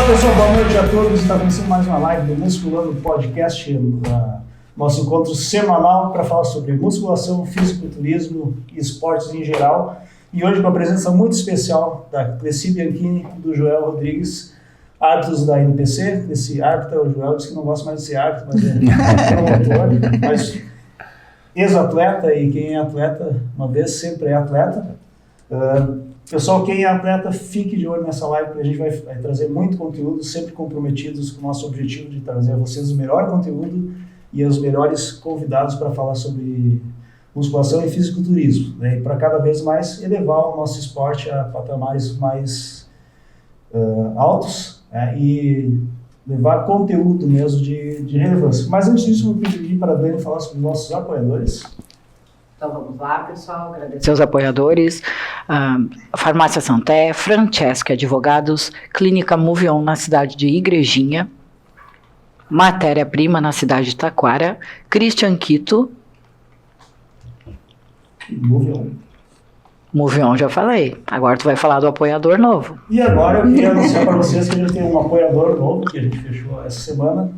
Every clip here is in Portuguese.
pessoal, boa noite a todos. Está começando mais uma live do Musculando Podcast, nosso encontro semanal para falar sobre musculação, fisiculturismo e esportes em geral. E hoje com a presença muito especial da Cleci Bianchini e do Joel Rodrigues, árbitros da NPC. Esse árbitro, o Joel disse que não gosta mais de ser árbitro, mas é promotor, mas ex-atleta, e quem é atleta, uma vez, sempre é atleta. Pessoal, quem é atleta, fique de olho nessa live, porque a gente vai trazer muito conteúdo, sempre comprometidos com o nosso objetivo de trazer a vocês o melhor conteúdo e os melhores convidados para falar sobre musculação e fisiculturismo, né? E para cada vez mais elevar o nosso esporte a patamares mais altos, né? E levar conteúdo mesmo de relevância. Mas antes disso, eu vou pedir para a Dani falar sobre os nossos apoiadores. Então vamos lá, pessoal, agradecer aos apoiadores, Farmácia Santé, Francesca Advogados, Clínica Move On na cidade de Igrejinha, Matéria Prima na cidade de Taquara, Christian Quito. Move On já falei, agora tu vai falar do apoiador novo. E agora eu queria anunciar para vocês que a gente tem um apoiador novo, que a gente fechou essa semana,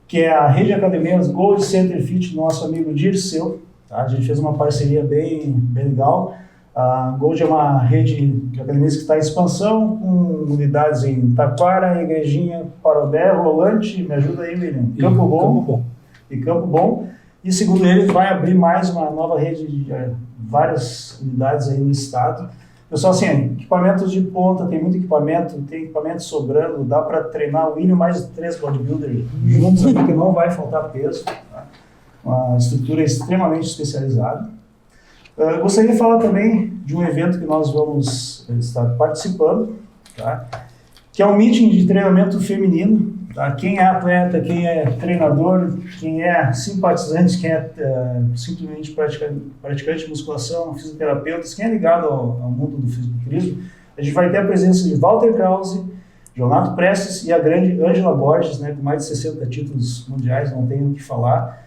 que é a Rede Academias Gold Center Fit, nosso amigo Dirceu. A gente fez uma parceria bem legal. A Gold é uma rede de academias que está em expansão, com unidades em Taquara, Igrejinha, Parobé, Rolante, me ajuda aí, William, Campo Bom. E Campo Bom. E segundo ele, vai abrir mais uma nova rede de várias unidades aí no estado. Pessoal, assim, equipamentos de ponta, tem muito equipamento, tem equipamento sobrando, dá para treinar o William mais 3 bodybuilders juntos aqui, que não vai faltar peso. Tá? Uma estrutura extremamente especializada. Gostaria de falar também de um evento que nós vamos estar participando, tá? Que é um meeting de treinamento feminino. Tá? Quem é atleta, quem é treinador, quem é simpatizante, quem é simplesmente praticante de musculação, fisioterapeutas, quem é ligado ao mundo do fisiculturismo, a gente vai ter a presença de Walter Krause, Jonato Prestes e a grande Ângela Borges, né, com mais de 60 títulos mundiais, não tenho o que falar.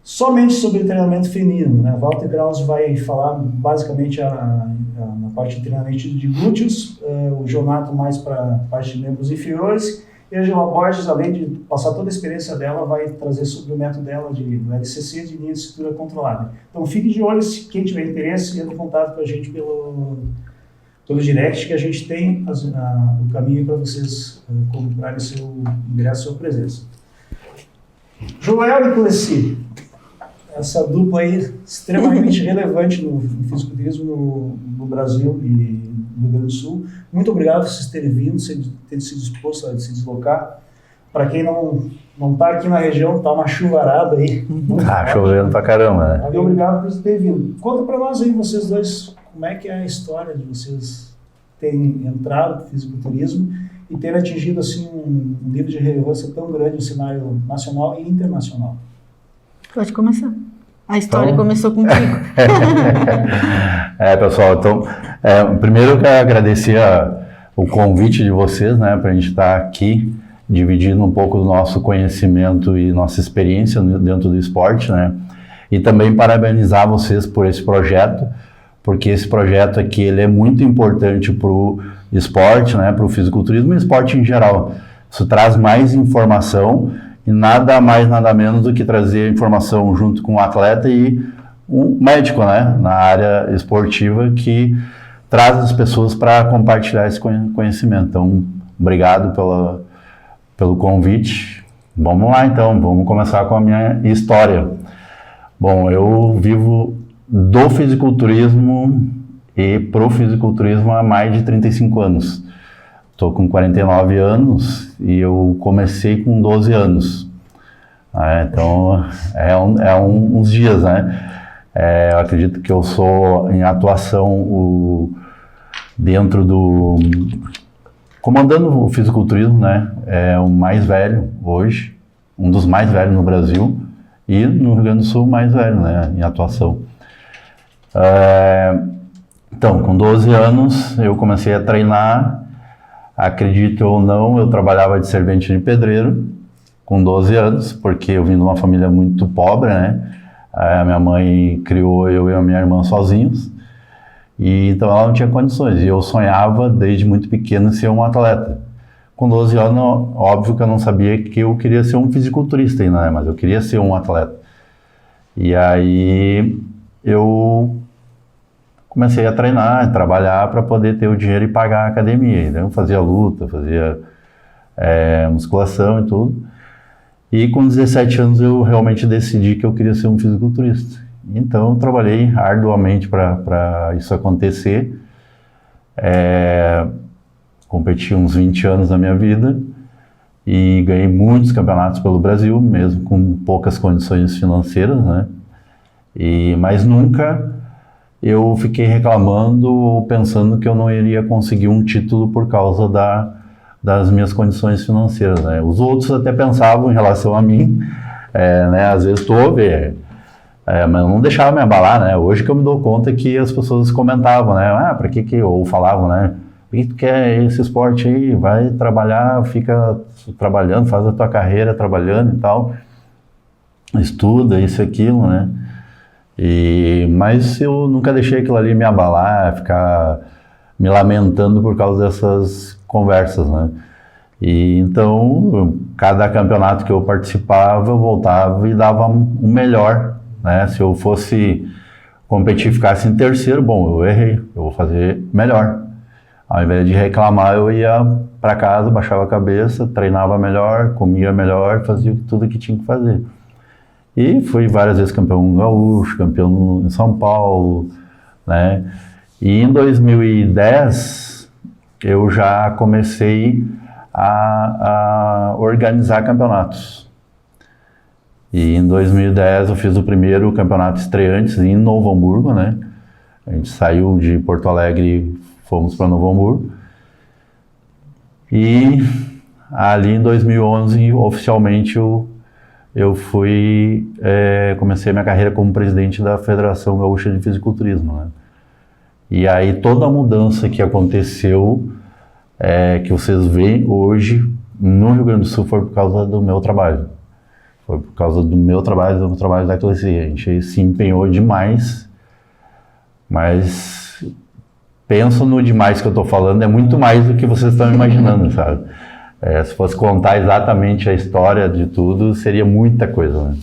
Somente sobre treinamento feminino, né? Walter Krause vai falar basicamente na parte de treinamento de glúteos, o Jonato mais para a parte de membros inferiores, e a Angela Borges, além de passar toda a experiência dela, vai trazer sobre o método dela do LCC, de linha de cintura controlada. Então fique de olho, se quem tiver interesse, entre em contato com a gente pelo direct, que a gente tem o caminho para vocês comprarem seu ingresso, sua presença. Joel e Cleci. Essa dupla aí extremamente relevante no fisiculturismo no Brasil e no Rio Grande do Sul. Muito obrigado por vocês terem vindo, terem se disposto a se deslocar. Para quem não está aqui na região, está uma chuvarada aí. Chovendo pra caramba, né? Muito obrigado por terem vindo. Conta para nós aí, vocês dois, como é que é a história de vocês terem entrado no fisiculturismo e terem atingido assim, um nível de relevância tão grande no cenário nacional e internacional. Pode começar. A história começou contigo. Pessoal, então, primeiro eu quero agradecer o convite de vocês, né, para a gente estar aqui, dividindo um pouco do nosso conhecimento e nossa experiência dentro do esporte, né, e também parabenizar vocês por esse projeto, porque esse projeto aqui, ele é muito importante para o esporte, né, para o fisiculturismo e esporte em geral. Isso traz mais informação e nada mais, nada menos do que trazer informação junto com o atleta e um médico, né, na área esportiva, que traz as pessoas para compartilhar esse conhecimento. Então, obrigado pelo convite. Vamos lá, então, vamos começar com a minha história. Bom, eu vivo do fisiculturismo e pro fisiculturismo há mais de 35 anos. Estou com 49 anos e eu comecei com 12 anos. Então, uns dias, né? Eu acredito que eu sou em atuação dentro comandando o fisiculturismo, né? É o mais velho hoje, um dos mais velhos no Brasil e no Rio Grande do Sul o mais velho, né? Em atuação. Então, com 12 anos eu comecei a treinar. Acredito ou não, eu trabalhava de servente de pedreiro com 12 anos, porque eu vim de uma família muito pobre, né? A minha mãe criou eu e a minha irmã sozinhos, e então ela não tinha condições. E eu sonhava desde muito pequeno ser um atleta. Com 12 anos, óbvio que eu não sabia que eu queria ser um fisiculturista ainda, né? Mas eu queria ser um atleta. E aí eu comecei a treinar, a trabalhar para poder ter o dinheiro e pagar a academia. Então eu fazia luta, fazia musculação e tudo. E com 17 anos eu realmente decidi que eu queria ser um fisiculturista. Então eu trabalhei arduamente para isso acontecer. Competi uns 20 anos da minha vida e ganhei muitos campeonatos pelo Brasil, mesmo com poucas condições financeiras, né? Mas nunca eu fiquei reclamando ou pensando que eu não iria conseguir um título por causa das minhas condições financeiras, né? Os outros até pensavam em relação a mim, né? Às vezes mas eu não deixava me abalar, né? Hoje que eu me dou conta que as pessoas comentavam, né? Para que ou falavam, né? Por que tu quer esse esporte aí? Vai trabalhar, fica trabalhando, faz a tua carreira trabalhando e tal, estuda isso e aquilo, né? Mas eu nunca deixei aquilo ali me abalar, ficar me lamentando por causa dessas conversas, né? Então, cada campeonato que eu participava, eu voltava e dava o melhor, né? Se eu fosse competir e ficasse em terceiro, bom, eu errei, eu vou fazer melhor. Ao invés de reclamar, eu ia para casa, baixava a cabeça, treinava melhor, comia melhor, fazia tudo que tinha que fazer. E fui várias vezes campeão gaúcho, campeão em São Paulo, né? E em 2010, eu já comecei a organizar campeonatos. E em 2010 eu fiz o primeiro campeonato estreantes em Novo Hamburgo, né? A gente saiu de Porto Alegre, fomos para Novo Hamburgo. E ali em 2011, oficialmente, eu comecei a minha carreira como presidente da Federação Gaúcha de Fisiculturismo, né? E aí toda a mudança que aconteceu, que vocês veem hoje no Rio Grande do Sul, foi por causa do meu trabalho. Foi por causa do meu trabalho, do trabalho da Cleci. A gente se empenhou demais, mas penso no demais que eu estou falando, é muito mais do que vocês estão imaginando, sabe? Se fosse contar exatamente a história de tudo, seria muita coisa, né?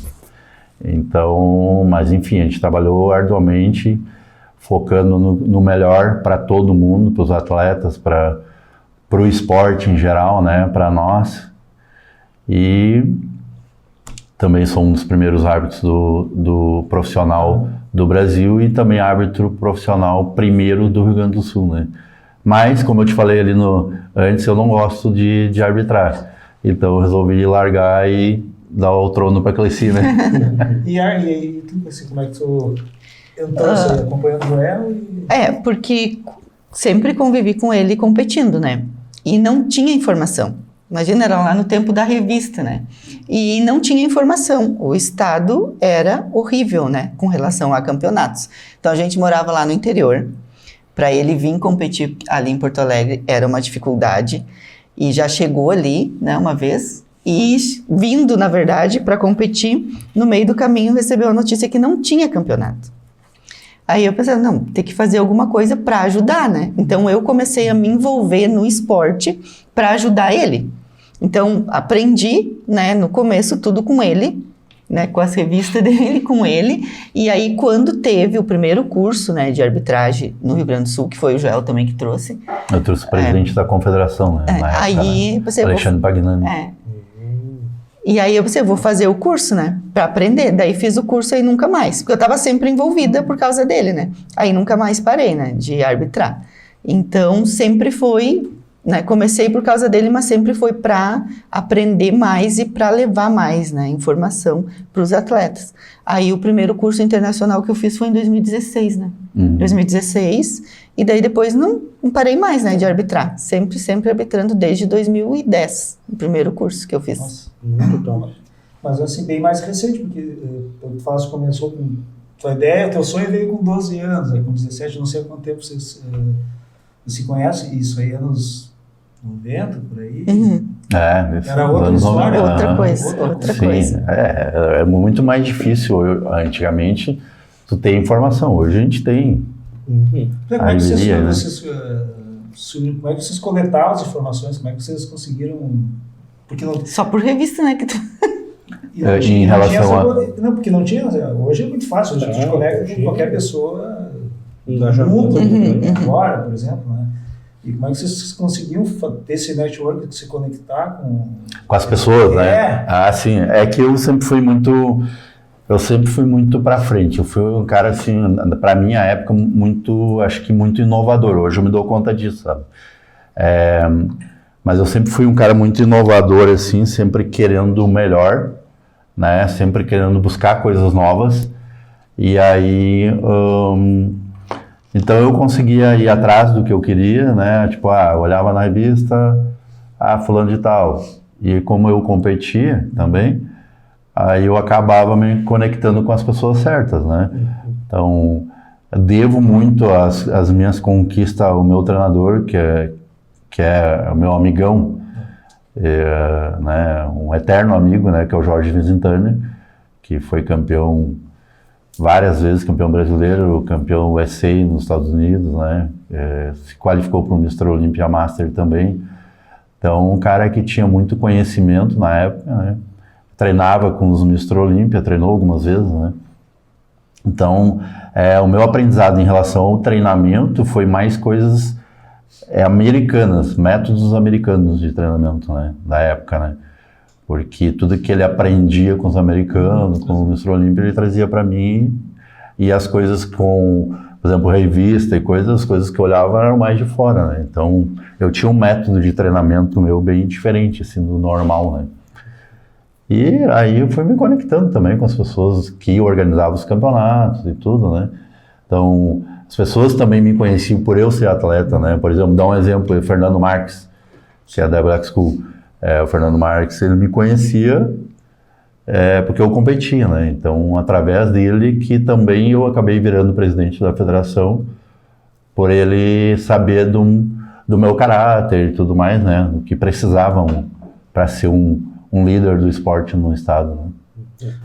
Então, mas enfim, a gente trabalhou arduamente, focando no melhor para todo mundo, para os atletas, para o esporte em geral, né? Para nós. E também sou um dos primeiros árbitros do profissional do Brasil e também árbitro profissional primeiro do Rio Grande do Sul, né? Mas, como eu te falei ali antes, eu não gosto de arbitrar. Então eu resolvi largar e dar o trono para a Cleci, né? E aí, tu, assim, como é que tu entrou, você acompanhando o Joel? Porque sempre convivi com ele competindo, né? E não tinha informação. Imagina, era lá no tempo da revista, né? E não tinha informação. O estado era horrível, né? Com relação a campeonatos. Então a gente morava lá no interior. Para ele vir competir ali em Porto Alegre era uma dificuldade. E já chegou ali, né, uma vez. E vindo, na verdade, para competir, no meio do caminho recebeu a notícia que não tinha campeonato. Aí eu pensei, não, tem que fazer alguma coisa para ajudar, né? Então eu comecei a me envolver no esporte para ajudar ele. Então aprendi, né, no começo tudo com ele, né, com as revistas dele, com ele. E aí quando teve o primeiro curso, né, de arbitragem no Rio Grande do Sul, que foi o Joel também que trouxe. Eu trouxe o presidente da confederação, né? Na época, aí né? você Alexandre Pagnani. E aí eu pensei, vou fazer o curso, né, para aprender. Daí fiz o curso e nunca mais, porque eu estava sempre envolvida por causa dele, né. Aí nunca mais parei, né, de arbitrar. Então sempre foi, né, comecei por causa dele, mas sempre foi para aprender mais e para levar mais, né, informação para os atletas. Aí o primeiro curso internacional que eu fiz foi em 2016, né, 2016, e daí depois não parei mais, né, de arbitrar, sempre arbitrando desde 2010, o primeiro curso que eu fiz. Nossa, muito top. Mas assim, bem mais recente, porque o Fácil começou com tua ideia, teu sonho veio com 12 anos, aí com 17, não sei há quanto tempo vocês se conhecem, isso aí é nos 90, por aí. Era outra história. Outra coisa. É muito mais difícil antigamente tu ter informação, hoje a gente tem. Como é que vocês como é que vocês coletavam as informações, como é que vocês conseguiram... Porque não, Só por revista, né? Que tu... e não Em tinha, não tinha relação essa, não, porque não tinha, hoje é muito fácil, hoje a gente conecta com qualquer pessoa do Engajamento. mundo, agora, por exemplo, né? E como é que vocês conseguiam ter esse network, se conectar Com as pessoas, né? É. Ah, sim. É que eu sempre fui muito para frente. Eu fui um cara, assim, para minha época, acho que muito inovador. Hoje eu me dou conta disso, sabe? Mas eu sempre fui um cara muito inovador, assim, sempre querendo o melhor, né? Sempre querendo buscar coisas novas. E aí, então eu conseguia ir atrás do que eu queria, né? Tipo, eu olhava na revista, fulano de tal. E como eu competia também, aí eu acabava me conectando com as pessoas certas, né? Então, eu devo muito as minhas conquistas ao meu treinador, que é o meu amigão, né? Um eterno amigo, né? Que é o Jorge Wiesenthurner, que foi campeão várias vezes, campeão brasileiro, campeão USA nos Estados Unidos, né? Se qualificou para o Mr. Olympia Master também. Então, um cara que tinha muito conhecimento na época, né? Treinava com os Mr. Olympia, treinou algumas vezes, né? Então, o meu aprendizado em relação ao treinamento foi mais coisas americanas, métodos americanos de treinamento, né? Da época, né? Porque tudo que ele aprendia com os americanos, com o Mr. Olympia, ele trazia para mim, e as coisas com, por exemplo, revista e as coisas que eu olhava eram mais de fora, né? Então, eu tinha um método de treinamento meu bem diferente, assim, do normal, né? E aí eu fui me conectando também com as pessoas que organizavam os campeonatos e tudo, né? Então, as pessoas também me conheciam por eu ser atleta, né? Por exemplo, dar um exemplo, o Fernando Marques, que é da Black School. O Fernando Marques, ele me conhecia porque eu competia, né? Então, através dele que também eu acabei virando presidente da federação, por ele saber do meu caráter e tudo mais, né? Do que precisavam para ser um líder do esporte no estado, né?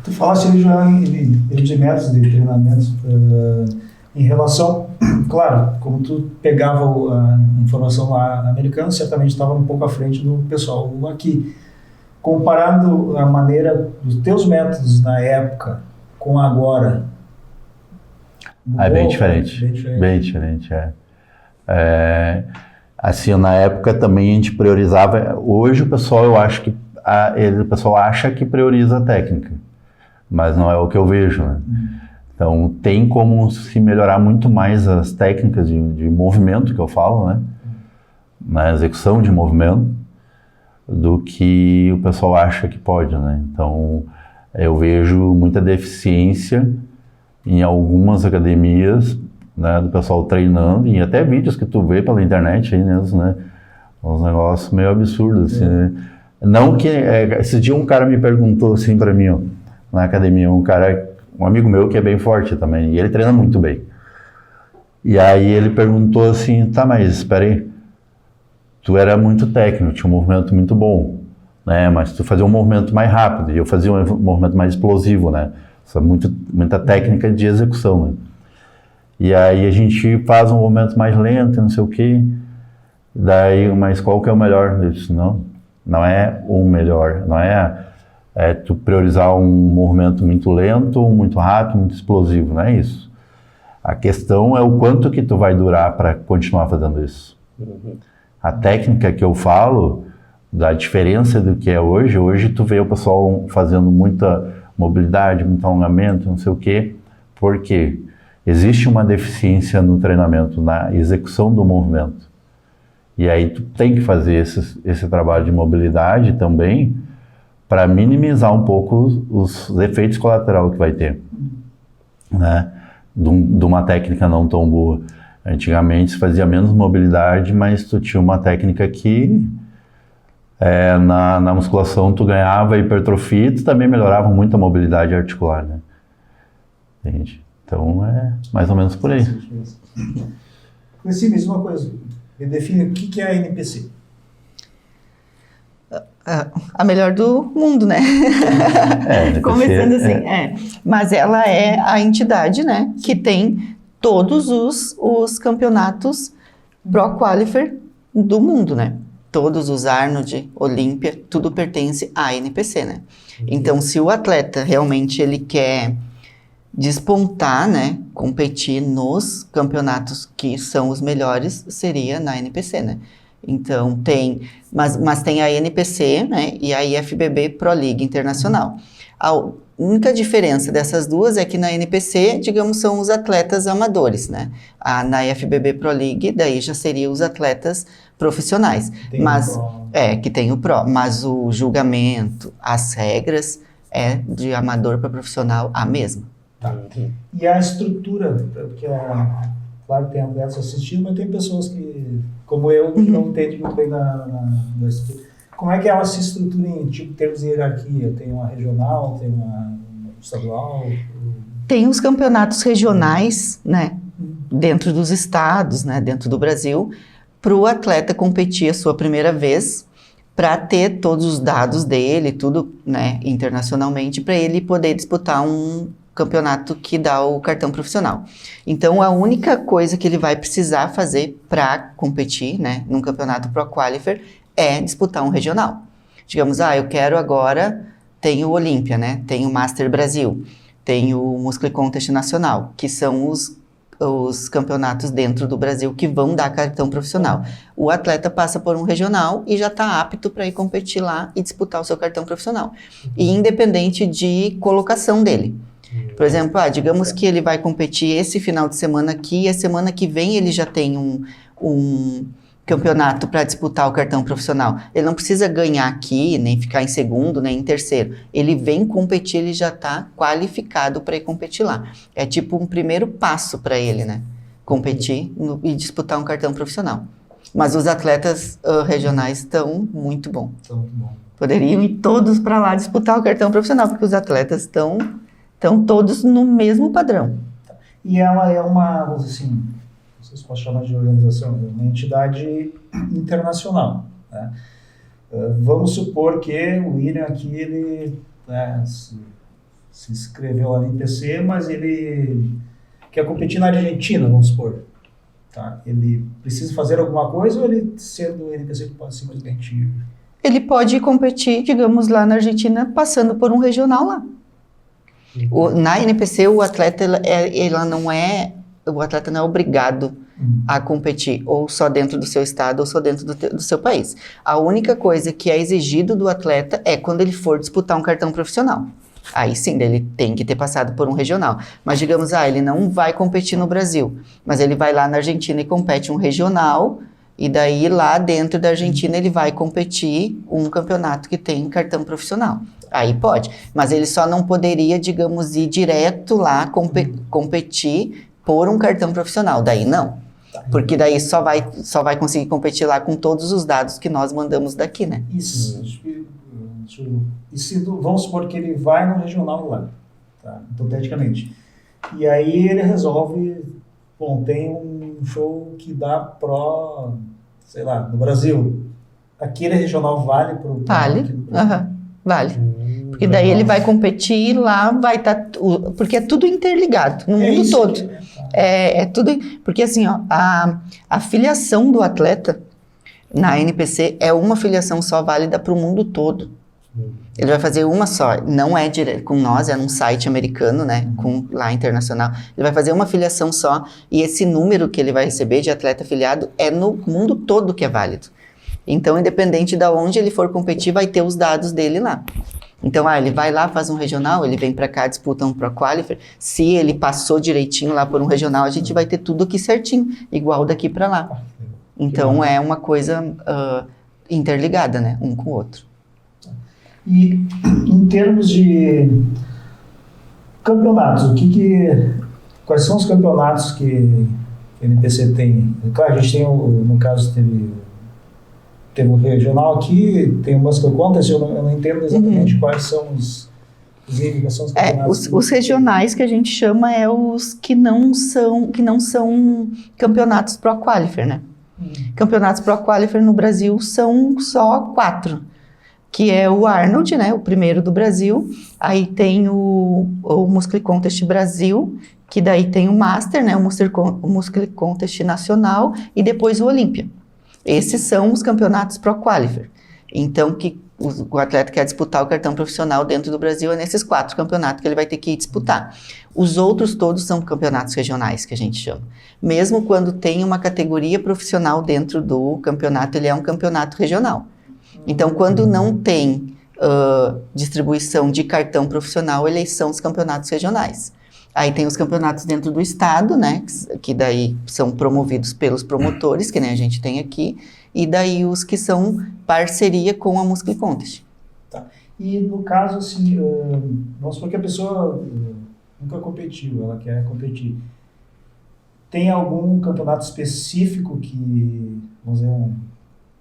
Tu falaste ali já de métodos de treinamentos em relação, claro, como tu pegava a informação lá americana, certamente estava um pouco à frente do pessoal aqui. Comparando a maneira dos teus métodos na época com agora. É bem diferente. Bem diferente, assim, na época também a gente priorizava. Hoje o pessoal, eu acho que o pessoal acha que prioriza a técnica, mas não é o que eu vejo, né? Então, tem como se melhorar muito mais as técnicas de movimento, que eu falo, né? Na execução de movimento, do que o pessoal acha que pode, né? Então, eu vejo muita deficiência em algumas academias, né? Do pessoal treinando, e até vídeos que tu vê pela internet aí mesmo, né? Uns negócios meio absurdos, assim, né? Não que... esse dia um cara me perguntou assim pra mim, ó, na academia, um amigo meu que é bem forte também, e ele treina muito bem. E aí ele perguntou assim, tá, mas espera aí, tu era muito técnico, tinha um movimento muito bom, né, mas tu fazia um movimento mais rápido, e eu fazia um movimento mais explosivo, né, muita técnica de execução, né. E aí a gente faz um movimento mais lento, não sei o quê, daí, mas qual que é o melhor? Eu disse, não é o melhor, não é tu priorizar um movimento muito lento, muito rápido, muito explosivo, não é isso. A questão é o quanto que tu vai durar para continuar fazendo isso. A técnica que eu falo, da diferença do que é hoje tu vê o pessoal fazendo muita mobilidade, muito alongamento, não sei o quê, porque existe uma deficiência no treinamento, na execução do movimento. E aí tu tem que fazer esse trabalho de mobilidade também, para minimizar um pouco os efeitos colaterais que vai ter, né? De uma técnica não tão boa. Antigamente se fazia menos mobilidade, mas tu tinha uma técnica que na musculação tu ganhava hipertrofia e tu também melhorava muito a mobilidade articular, né? Entende? Então é mais ou menos por aí. Cleci, me diz uma coisa, me define o que é a NPC. A melhor do mundo, né? Começando assim, Mas ela é a entidade, né, que tem todos os campeonatos Pro Qualifier do mundo, né? Todos os Arnold, Olímpia, tudo pertence à ANPC, né? Então, se o atleta realmente ele quer despontar, né? Competir nos campeonatos que são os melhores, seria na ANPC, né? Então, mas tem a ANPC, né? E a IFBB Pro League Internacional. A única diferença dessas duas é que na ANPC, digamos, são os atletas amadores, né? Na IFBB Pro League, daí já seriam os atletas profissionais. Que tem o Pro, mas o julgamento, as regras é de amador para profissional a mesma. Tá. E a estrutura, porque claro que tem atletas assistindo, mas tem pessoas que, como eu, que não entendem muito bem da estrutura. Como é que ela se estrutura em termos de hierarquia? Tem uma regional, tem uma estadual? Tem os campeonatos regionais, né? Dentro dos estados, né? Dentro do Brasil, para o atleta competir a sua primeira vez, para ter todos os dados dele, tudo, né? Internacionalmente, para ele poder disputar um campeonato que dá o cartão profissional. Então, a única coisa que ele vai precisar fazer para competir, né? Num campeonato Pro Qualifier é disputar um regional. Digamos, eu quero agora, tem o Olímpia, né? Tem o Master Brasil, tem o Muscle Contest Nacional, que são os campeonatos dentro do Brasil que vão dar cartão profissional. O atleta passa por um regional e já está apto para ir competir lá e disputar o seu cartão profissional. E independente de colocação dele. Por exemplo, digamos que ele vai competir esse final de semana aqui e a semana que vem ele já tem um campeonato para disputar o cartão profissional. Ele não precisa ganhar aqui, nem ficar em segundo, nem em terceiro. Ele vem competir, ele já está qualificado para ir competir lá. É tipo um primeiro passo para ele, né? Competir e disputar um cartão profissional. Mas os atletas regionais estão muito bom. Poderiam ir todos para lá disputar o cartão profissional, porque os atletas estão todos no mesmo padrão. E ela é uma, vamos dizer assim, vocês podem chamar de organização, uma entidade internacional, né? Vamos supor que o William aqui, ele se inscreveu lá no NPC, mas ele quer competir na Argentina, vamos supor. Tá? Ele precisa fazer alguma coisa ou ele, sendo NPC, pode simplesmente... Ele pode competir, digamos, lá na Argentina, passando por um regional lá. Na NPC, o atleta não é obrigado a competir ou só dentro do seu estado ou só dentro do seu país. A única coisa que é exigido do atleta é quando ele for disputar um cartão profissional. Aí sim, ele tem que ter passado por um regional. Mas digamos, ele não vai competir no Brasil, mas ele vai lá na Argentina e compete um regional, e daí lá dentro da Argentina ele vai competir um campeonato que tem cartão profissional. Aí pode, mas ele só não poderia, digamos, ir direto lá competir por um cartão profissional. Daí não, porque daí só vai conseguir competir lá com todos os dados que nós mandamos daqui, né? Isso. E se vamos supor que ele vai no regional lá, tá? Hipoteticamente. E aí ele resolve, tem um show que dá pro, sei lá, no Brasil. Aquele regional vale pro... Vale. Porque daí ele vai competir lá, vai estar... porque é tudo interligado, no mundo todo. É tudo... Porque assim, a filiação do atleta na NPC é uma filiação só válida para o mundo todo. Ele vai fazer uma só, não é direto com nós, é num site americano, né, lá internacional. Ele vai fazer uma filiação só e esse número que ele vai receber de atleta afiliado é no mundo todo que é válido. Então, independente de onde ele for competir, vai ter os dados dele lá. Então, ele vai lá, faz um regional, ele vem para cá, disputa um Pro Qualifier. Se ele passou direitinho lá por um regional, a gente vai ter tudo aqui certinho, igual daqui para lá. Então, é uma coisa interligada, né, um com o outro. E em termos de campeonatos, quais são os campeonatos que a NPC tem? Claro, a gente tem, no caso, teve um regional aqui, tem o Muscle Contest, eu não entendo exatamente quais são os campeonatos. Os regionais que a gente chama os que não são campeonatos Pro Qualifier, né? Campeonatos Pro Qualifier no Brasil são só 4. que é o Arnold, né, o primeiro do Brasil. Aí tem o Muscle Contest Brasil, que daí tem o Master, né, o Muscle Contest Nacional, e depois o Olímpia. Esses são os campeonatos Pro Qualifier. Então, que o atleta quer disputar o cartão profissional dentro do Brasil, é nesses 4 campeonatos que ele vai ter que ir disputar. Os outros todos são campeonatos regionais, que a gente chama. Mesmo quando tem uma categoria profissional dentro do campeonato, ele é um campeonato regional. Então, quando não tem distribuição de cartão profissional, eles são os campeonatos regionais. Aí tem os campeonatos dentro do estado, né, que daí são promovidos pelos promotores, que nem a gente tem aqui, e daí os que são parceria com a Muscle Contest. Tá. E no caso, assim, vamos supor que a pessoa nunca competiu, ela quer competir. Tem algum campeonato específico que, vamos dizer, um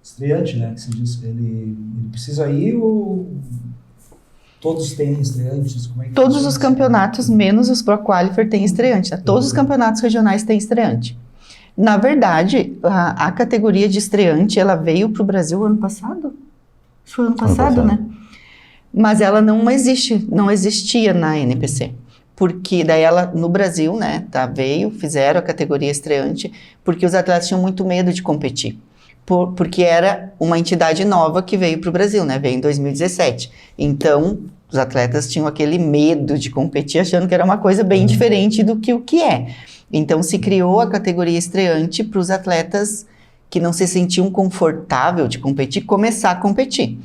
estreante, né, que se diz, ele precisa ir ou todos têm estreantes? Como é que Todos funciona os isso? campeonatos, menos os Pro Qualifier, têm estreante. Né? Todos os campeonatos regionais têm estreante. Na verdade, a categoria de estreante, ela veio para o Brasil ano passado? Acho que foi ano passado, né? Mas ela não existia na NPC. Porque daí ela, no Brasil, né, fizeram a categoria estreante, porque os atletas tinham muito medo de competir. Porque era uma entidade nova que veio para o Brasil, né? Veio em 2017. Então, os atletas tinham aquele medo de competir, achando que era uma coisa bem diferente do que o que é. Então, se criou a categoria estreante para os atletas que não se sentiam confortável de competir, começar a competir.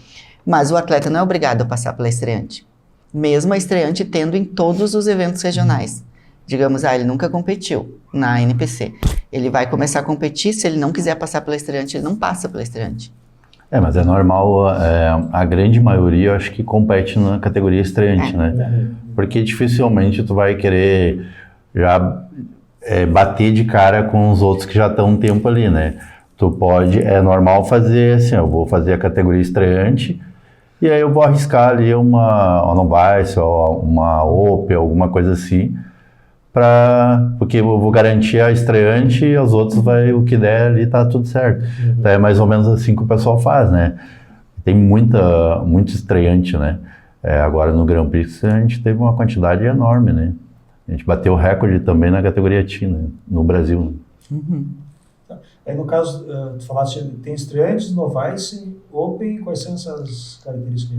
Mas o atleta não é obrigado a passar pela estreante. Mesmo a estreante tendo em todos os eventos regionais. Digamos, ele nunca competiu na NPC. Ele vai começar a competir, se ele não quiser passar pela estreante, ele não passa pela estreante. Mas é normal, a grande maioria, eu acho que compete na categoria estreante, né? Porque dificilmente tu vai querer já bater de cara com os outros que já estão um tempo ali, né? Tu pode, é normal fazer assim, eu vou fazer a categoria estreante, e aí eu vou arriscar ali uma Novice, ou uma Open, alguma coisa assim, porque eu vou garantir a estreante e os outros o que der ali tá tudo certo. Então é mais ou menos assim que o pessoal faz, né? Tem muito estreante, né? Agora no Grand Prix a gente teve uma quantidade enorme, né? A gente bateu o recorde também na categoria T, né? No Brasil. Né? Tá. Aí no caso, tu falaste, tem estreantes, Novice, Open, quais são essas características?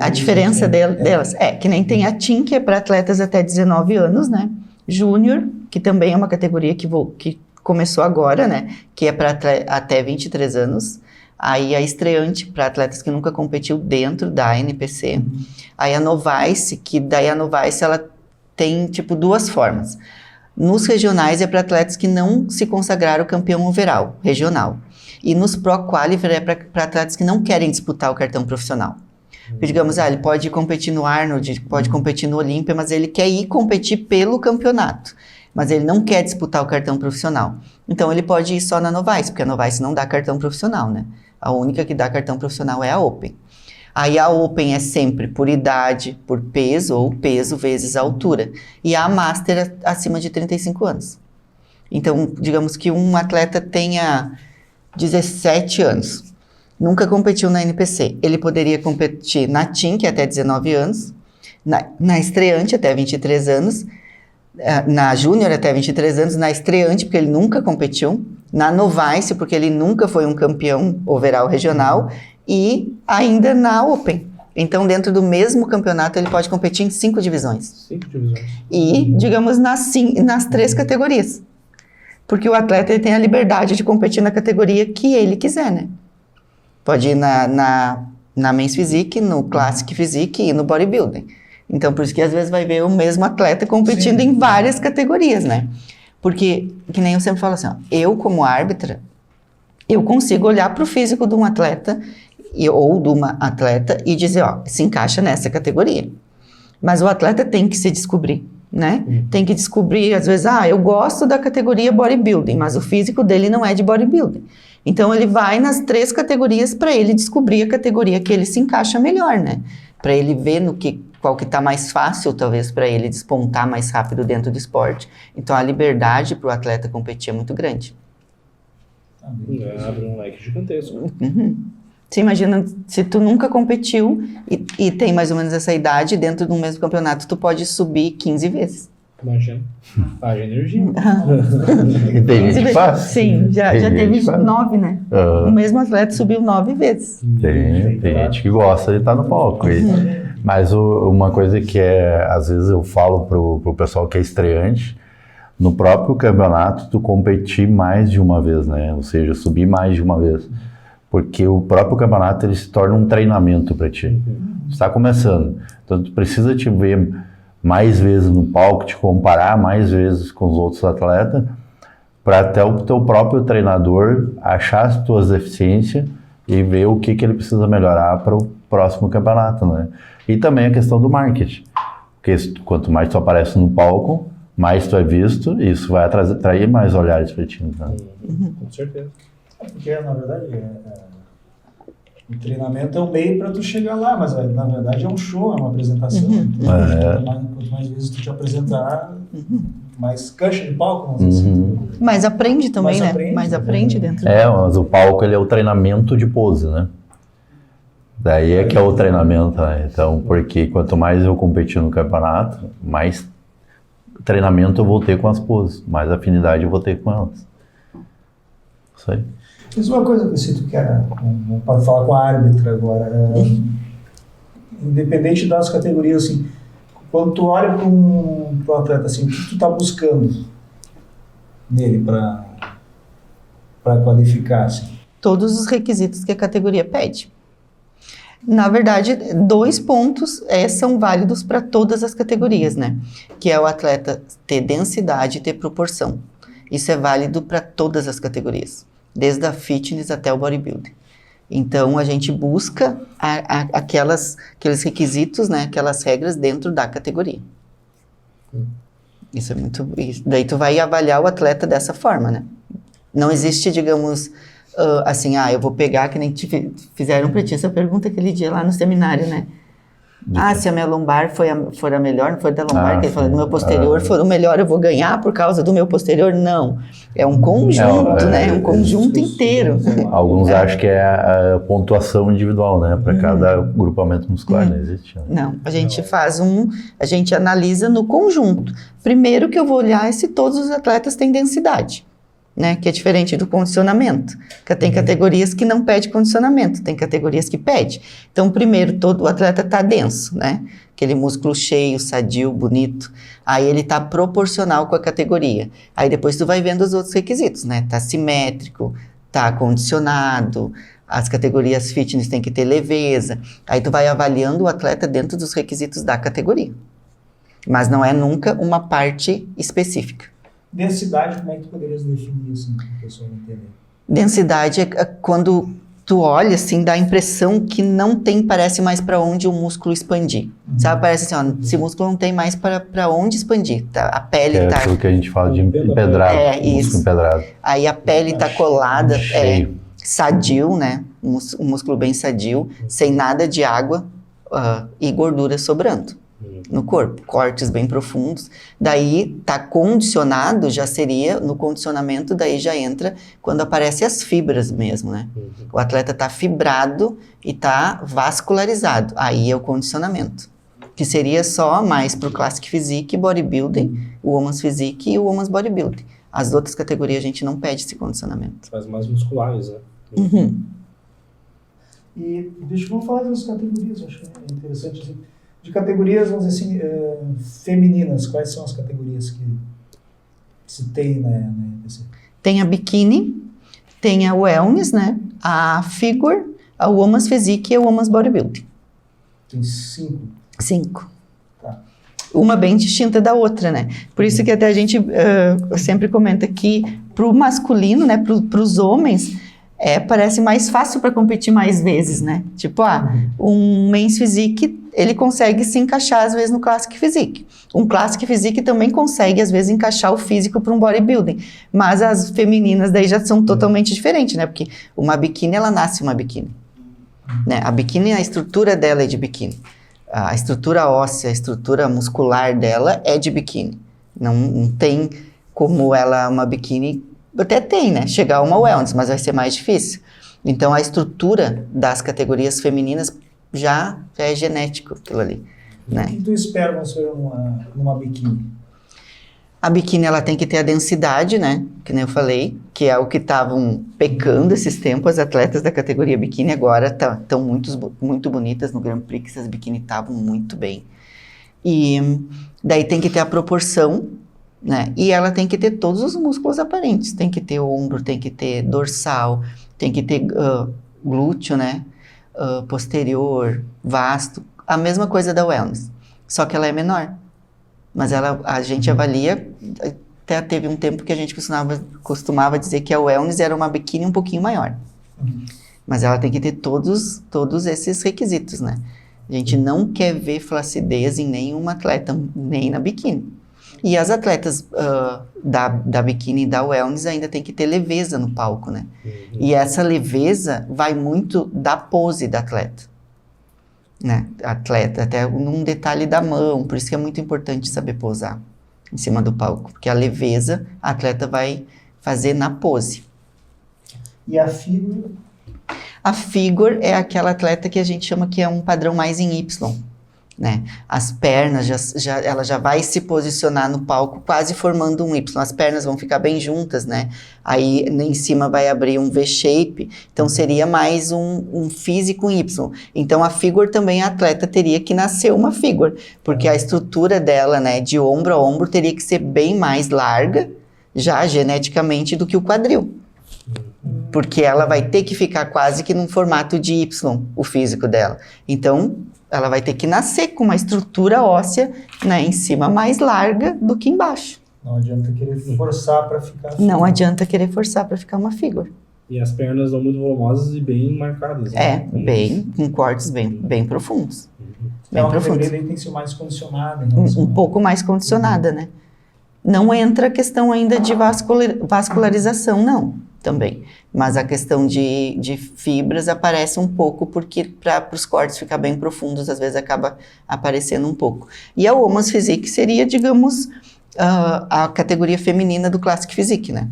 A diferença delas é que nem tem a TIM, que é para atletas até 19 anos, né? Júnior, que também é uma categoria que começou agora, né? Que é para até 23 anos. Aí a estreante para atletas que nunca competiu dentro da NPC. Aí a Novice, que daí a Novice ela tem tipo 2 formas. Nos regionais é para atletas que não se consagraram campeão overall, regional. E nos Pro Qualifier é para atletas que não querem disputar o cartão profissional. Digamos, ele pode competir no Arnold, pode competir no Olímpia, mas ele quer ir competir pelo campeonato. Mas ele não quer disputar o cartão profissional. Então ele pode ir só na Novice, porque a Novice não dá cartão profissional, né? A única que dá cartão profissional é a Open. Aí a Open é sempre por idade, por peso, ou peso vezes a altura. E a Master é acima de 35 anos. Então, digamos que um atleta tenha 17 anos, nunca competiu na NPC. Ele poderia competir na TIM, que é até 19 anos, na estreante até 23 anos, na Júnior até 23 anos, na estreante, porque ele nunca competiu, na Novice, porque ele nunca foi um campeão overall regional, e ainda na Open. Então, dentro do mesmo campeonato, ele pode competir em 5 divisões. 5 divisões. E, digamos, nas 3 categorias. Porque o atleta ele tem a liberdade de competir na categoria que ele quiser, né? Pode ir na Men's Physique, no Classic Physique e no Bodybuilding. Então, por isso que às vezes vai ver o mesmo atleta competindo em várias categorias, né? Porque, que nem eu sempre falo assim, ó, eu como árbitra, eu consigo olhar para o físico de um atleta ou de uma atleta e dizer, ó, se encaixa nessa categoria. Mas o atleta tem que se descobrir, né? Tem que descobrir, às vezes, eu gosto da categoria bodybuilding, mas o físico dele não é de bodybuilding. Então, ele vai nas 3 categorias para ele descobrir a categoria que ele se encaixa melhor, né? Para ele ver qual que tá mais fácil, talvez, para ele despontar mais rápido dentro do esporte. Então, a liberdade para o atleta competir é muito grande. Abre um leque gigantesco. Você imagina, se tu nunca competiu e tem mais ou menos essa idade, dentro do mesmo campeonato, tu pode subir 15 vezes. Imagina. Haja energia. E tem gente que faz. Sim, já Tem gente teve que faz. 9, né? O mesmo atleta subiu 9 vezes. Tem gente que gosta de estar no palco. Mas uma coisa que às vezes eu falo pro pessoal que é estreante, no próprio campeonato tu competir mais de uma vez, né? Ou seja, subir mais de uma vez. Porque o próprio campeonato ele se torna um treinamento para ti. Tu está começando, então tu precisa te ver mais vezes no palco, te comparar mais vezes com os outros atletas, para até o teu próprio treinador achar as tuas deficiências e ver o que ele precisa melhorar para o próximo campeonato, né? E também a questão do marketing, porque quanto mais tu aparece no palco, mais tu é visto, e isso vai atrair mais olhares para ti. Né? Com certeza. Porque, na verdade, o treinamento é um meio para tu chegar lá, mas na verdade é um show, é uma apresentação. Quanto mais vezes tu te apresentar, mais cancha de palco, vamos dizer assim. Mas aprende também, Mas né? aprende, Mas aprende dentro. Mas o palco ele é o treinamento de pose, né? Daí é que é o treinamento, né? Então, porque quanto mais eu competir no campeonato, mais treinamento eu vou ter com as poses, mais afinidade eu vou ter com elas. Isso aí. Mas uma coisa que eu sinto que era, para falar com a árbitra agora, independente das categorias, assim, quando tu olha para um atleta, assim, o que tu tá buscando nele para qualificar, assim? Todos os requisitos que a categoria pede. Na verdade, 2 pontos são válidos para todas as categorias, né? Que é o atleta ter densidade e ter proporção. Isso é válido para todas as categorias, desde a fitness até o bodybuilding. Então, a gente busca aqueles requisitos, né? Aquelas regras dentro da categoria. Isso é muito... Daí tu vai avaliar o atleta dessa forma, né? Não existe, digamos... assim, eu vou pegar, que nem te fizeram pra ti essa pergunta aquele dia lá no seminário, né? Se a minha lombar for a melhor, não foi da lombar, que ele falou, do meu posterior for o melhor, eu vou ganhar por causa do meu posterior? Não. É um conjunto, né? É um conjunto inteiro. Alguns acham que é a pontuação individual, né? Para cada grupamento muscular, não existe. Né? Não, a gente a gente analisa no conjunto. Primeiro que eu vou olhar é se todos os atletas têm densidade. Né, que é diferente do condicionamento, que tem categorias que não pede condicionamento, tem categorias que pede. Então, primeiro, todo o atleta está denso, né, aquele músculo cheio, sadio, bonito, aí ele está proporcional com a categoria. Aí depois tu vai vendo os outros requisitos, né, tá simétrico, tá condicionado, as categorias fitness tem que ter leveza, aí tu vai avaliando o atleta dentro dos requisitos da categoria. Mas não é nunca uma parte específica. Densidade, como é que tu poderias definir, assim, para o pessoal entender? Densidade é quando tu olha, assim, dá a impressão que não tem, parece mais para onde o músculo expandir. Sabe, parece assim, ó, esse músculo não tem mais para onde expandir, tá? A pele é tá... aquilo que a gente fala de empedrado, isso. empedrado. Aí a pele tá colada, cheio. Sadio, né? Um músculo bem sadio, sem nada de água e gordura sobrando no corpo, cortes bem profundos. Daí tá condicionado, já seria no condicionamento, daí já entra quando aparecem as fibras mesmo, né? O atleta tá fibrado e tá vascularizado, aí é o condicionamento, que seria só mais pro Classic Physique, Bodybuilding, o Women's Physique e o Women's Bodybuilding. As outras categorias a gente não pede esse condicionamento. Faz mais musculares, né? E vamos falar das categorias, eu acho que é interessante, assim, de categorias, vamos dizer assim, femininas, quais são as categorias que se tem na EPC? Tem a Bikini, tem a Wellness, né? A Figure, a Women's Physique e a Women's Bodybuilding. Tem 5. 5. Tá. Uma bem distinta da outra, né? Por isso que até a gente sempre comenta que pro masculino, né? Pros homens, parece mais fácil para competir mais vezes, né? Tipo, um Men's Physique, ele consegue se encaixar às vezes no Classic Physique. Um Classic Physique também consegue às vezes encaixar o físico para um bodybuilding. Mas as femininas daí já são totalmente diferentes, né? Porque uma biquíni, ela nasce uma biquíni. Né? A biquíni, a estrutura dela é de biquíni. A estrutura óssea, a estrutura muscular dela é de biquíni. Não tem como ela, uma biquíni, até tem, né? Chegar a uma wellness, mas vai ser mais difícil. Então, a estrutura das categorias femininas já é genético, aquilo ali, O né? que tu espera, professor, numa biquíni? A biquíni, ela tem que ter a densidade, né? Que nem eu falei, que é o que estavam pecando esses tempos. As atletas da categoria biquíni agora estão muito bonitas no Grand Prix. As biquíni estavam muito bem. E daí tem que ter a proporção, né? E ela tem que ter todos os músculos aparentes. Tem que ter ombro, tem que ter dorsal, tem que ter glúteo, né? Posterior, vasto. A mesma coisa da wellness, só que ela é menor. Mas a gente avalia, até teve um tempo que a gente costumava dizer que a wellness era uma biquíni um pouquinho maior. Mas ela tem que ter todos esses requisitos, né? A gente não quer ver flacidez em nenhuma atleta, nem na biquíni. E as atletas da biquíni e da wellness ainda tem que ter leveza no palco, né? E essa leveza vai muito da pose da atleta. Né? Atleta, até num detalhe da mão, por isso que é muito importante saber posar em cima do palco, porque a leveza a atleta vai fazer na pose. E a figura? A figure é aquela atleta que a gente chama que é um padrão mais em Y, né? As pernas, ela já vai se posicionar no palco quase formando um Y, as pernas vão ficar bem juntas, né? Aí em cima vai abrir um V-shape, então seria mais um físico em Y. Então a figure também, a atleta teria que nascer uma figure, porque a estrutura dela, né, de ombro a ombro teria que ser bem mais larga, já geneticamente, do que o quadril. Porque ela vai ter que ficar quase que num formato de Y, o físico dela. Então, ela vai ter que nascer com uma estrutura óssea, né, em cima mais larga do que embaixo. Não adianta querer forçar para ficar... Não adianta querer forçar para ficar uma figure. E as pernas são muito volumosas e bem marcadas. Né? Com cortes bem profundos. É uma categoria que tem que ser mais condicionada. Um pouco mais condicionada, né? Não entra a questão ainda de vascularização, não, também. Mas a questão de fibras aparece um pouco, porque para os cortes ficar bem profundos, às vezes acaba aparecendo um pouco. E a Women's Physique seria, digamos, a categoria feminina do Classic Physique, né?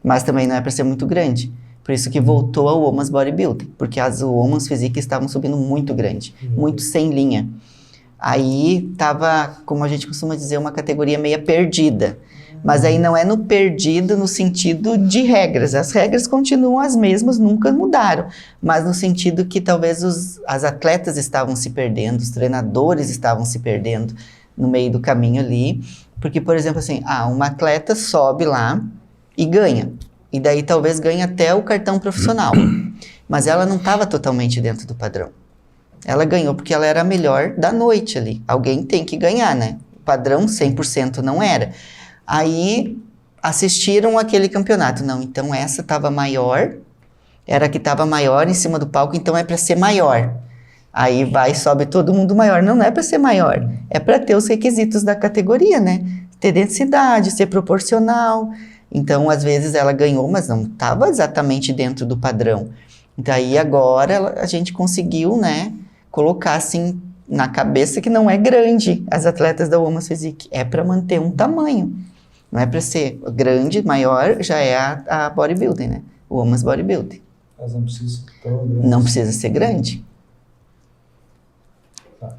Mas também não é para ser muito grande. Por isso que voltou ao Women's Bodybuilding, porque as Women's Physique estavam subindo muito grande, muito sem linha. Aí estava, como a gente costuma dizer, uma categoria meio perdida. Mas aí não é no perdido no sentido de regras. As regras continuam as mesmas, nunca mudaram. Mas no sentido que talvez as atletas estavam se perdendo, os treinadores estavam se perdendo no meio do caminho ali. Porque, por exemplo, assim, uma atleta sobe lá e ganha. E daí talvez ganhe até o cartão profissional. Mas ela não estava totalmente dentro do padrão. Ela ganhou porque ela era a melhor da noite ali. Alguém tem que ganhar, né? O padrão 100% não era. Aí assistiram aquele campeonato. Não, então essa estava maior, era a que estava maior em cima do palco, então é para ser maior. Aí sobe todo mundo maior. Não é para ser maior, é para ter os requisitos da categoria, né? Ter densidade, ser proporcional. Então, às vezes ela ganhou, mas não estava exatamente dentro do padrão. Daí agora a gente conseguiu, né, colocar assim na cabeça que não é grande as atletas da Women's Physique, é para manter um tamanho. Não é para ser grande, maior, já é a bodybuilding, né? O Women's Bodybuilding. Mas não precisa ser tão grande. Não precisa ser grande. Tá.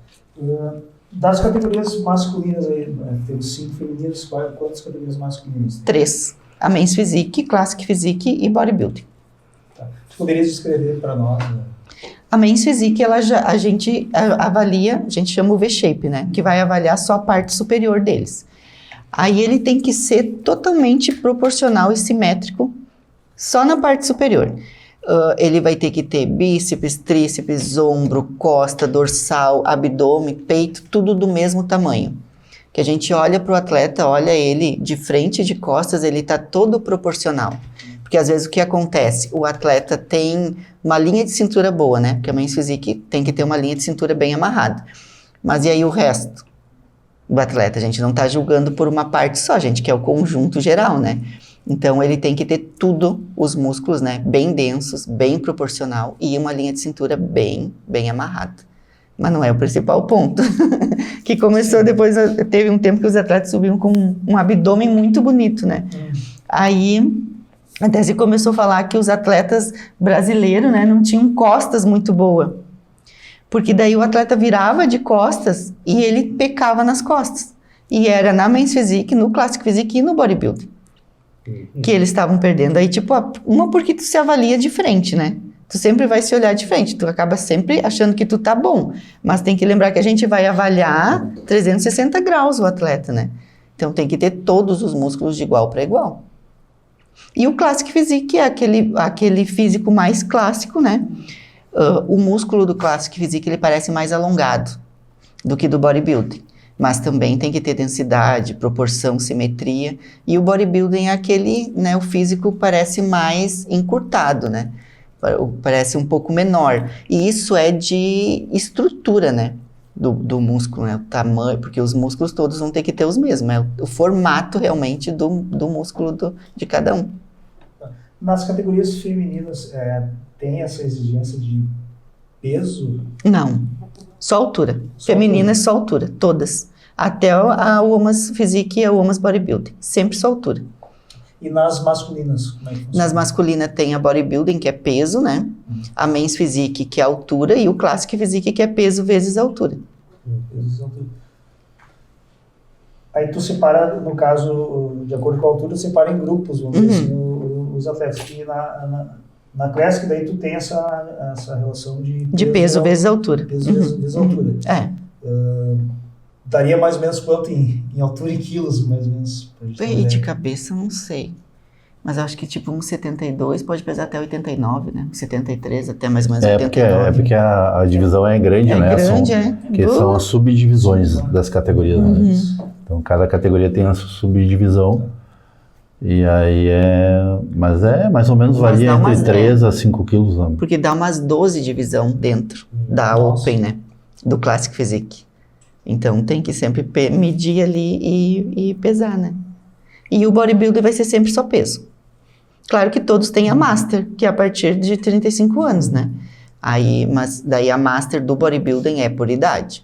Das categorias masculinas aí, né? Temos 5 femininas, quantas categorias masculinas tem? 3. A Men's Physique, Classic Physique e Bodybuilding. Tá. Tu poderias descrever para nós, né? A Men's Physique, a gente avalia, a gente chama o V-Shape, né? Que vai avaliar só a parte superior deles. Aí ele tem que ser totalmente proporcional e simétrico só na parte superior. Ele vai ter que ter bíceps, tríceps, ombro, costa, dorsal, abdômen, peito, tudo do mesmo tamanho. Que a gente olha para o atleta, olha ele de frente e de costas, ele está todo proporcional. Porque às vezes o que acontece? O atleta tem uma linha de cintura boa, né? Porque a Men's Physique tem que ter uma linha de cintura bem amarrada. Mas e aí o resto do atleta? A gente não está julgando por uma parte só, gente, que é o conjunto geral, né? Então ele tem que ter tudo, os músculos, né? Bem densos, bem proporcional e uma linha de cintura bem amarrada. Mas não é o principal ponto. Que começou depois, teve um tempo que os atletas subiam com um abdômen muito bonito, né? Aí Até se começou a falar que os atletas brasileiros, né, não tinham costas muito boa. Porque daí o atleta virava de costas e ele pecava nas costas. E era na Men's Physique, no Classic Physique e no Bodybuilding que eles estavam perdendo. Aí, tipo, uma porque tu se avalia de frente, né? Tu sempre vai se olhar de frente, tu acaba sempre achando que tu tá bom. Mas tem que lembrar que a gente vai avaliar 360 graus o atleta, né? Então tem que ter todos os músculos de igual para igual. E o Classic Physique é aquele físico mais clássico, né? O músculo do Classic Physique, ele parece mais alongado do que do Bodybuilding. Mas também tem que ter densidade, proporção, simetria. E o bodybuilding é aquele, né, o físico parece mais encurtado, né? Parece um pouco menor. E isso é de estrutura, né? Do músculo, né? O tamanho, porque os músculos todos vão ter que ter os mesmos. É o formato realmente do músculo de cada um. Nas categorias femininas, tem essa exigência de peso? Não. Só altura. Só Feminina altura. é só altura, todas. Até a Women's Physique e a Women's Bodybuilding. Sempre só altura. E nas masculinas, como é que funciona? Nas masculinas tem a Bodybuilding, que é peso, né? A Men's Physique, que é altura, e o Classic Physique, que é peso vezes altura. Aí tu separa, no caso, de acordo com a altura, separa em grupos, vamos dizer assim, os atletas. E na Classic, daí tu tem essa relação De peso vezes altura. Peso vezes altura. É. Daria mais ou menos quanto em altura e quilos, mais ou menos? Pra gente ter uma E de ideia? cabeça, não sei. Mas acho que tipo 1,72 pode pesar até 89, né? 73 até mais ou menos 89. Porque a divisão é grande, né? Grande, São as subdivisões das categorias, né? Então, cada categoria tem a sua subdivisão. E aí Mas mais ou menos Mas varia dá entre umas 3 a 5 quilos. Né? Porque dá umas 12 divisão dentro da Nossa. Open, né? Do Classic Physique. Então tem que sempre medir ali e pesar, né? E o bodybuilder vai ser sempre só peso. Claro que todos têm a Master, que é a partir de 35 anos, né? Mas daí a Master do bodybuilding é por idade.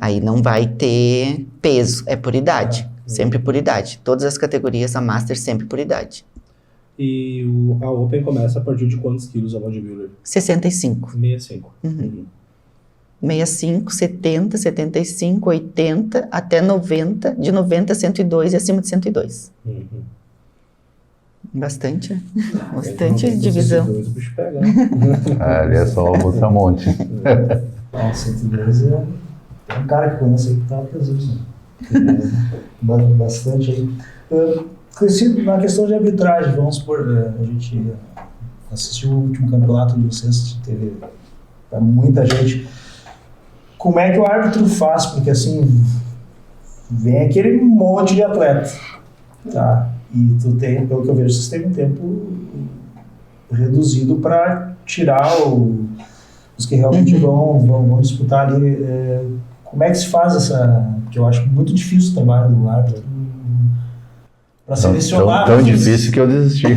Aí não vai ter peso, é por idade. Sempre por idade. Todas as categorias, a Master sempre por idade. E a Open começa a partir de quantos quilos a bodybuilder? 65. 65. 65, 70, 75, 80, até 90, de 90 a 102 e acima de 102. Bastante, né? Bastante divisão. O bicho pega, Ali é só o monte. 102 é um cara que conhece aí que tá presente, né? Bastante aí. Conhecido na questão de arbitragem, vamos supor, a gente assistiu o último campeonato de vocês, teve muita gente. Como é que o árbitro faz? Porque assim, vem aquele monte de atleta, tá? E tu tem, pelo que eu vejo, vocês têm um tempo reduzido para tirar os que realmente vão disputar ali. Como é que se faz essa... Porque eu acho muito difícil o trabalho do árbitro para selecionar... Tão difícil que eu desisti. Tem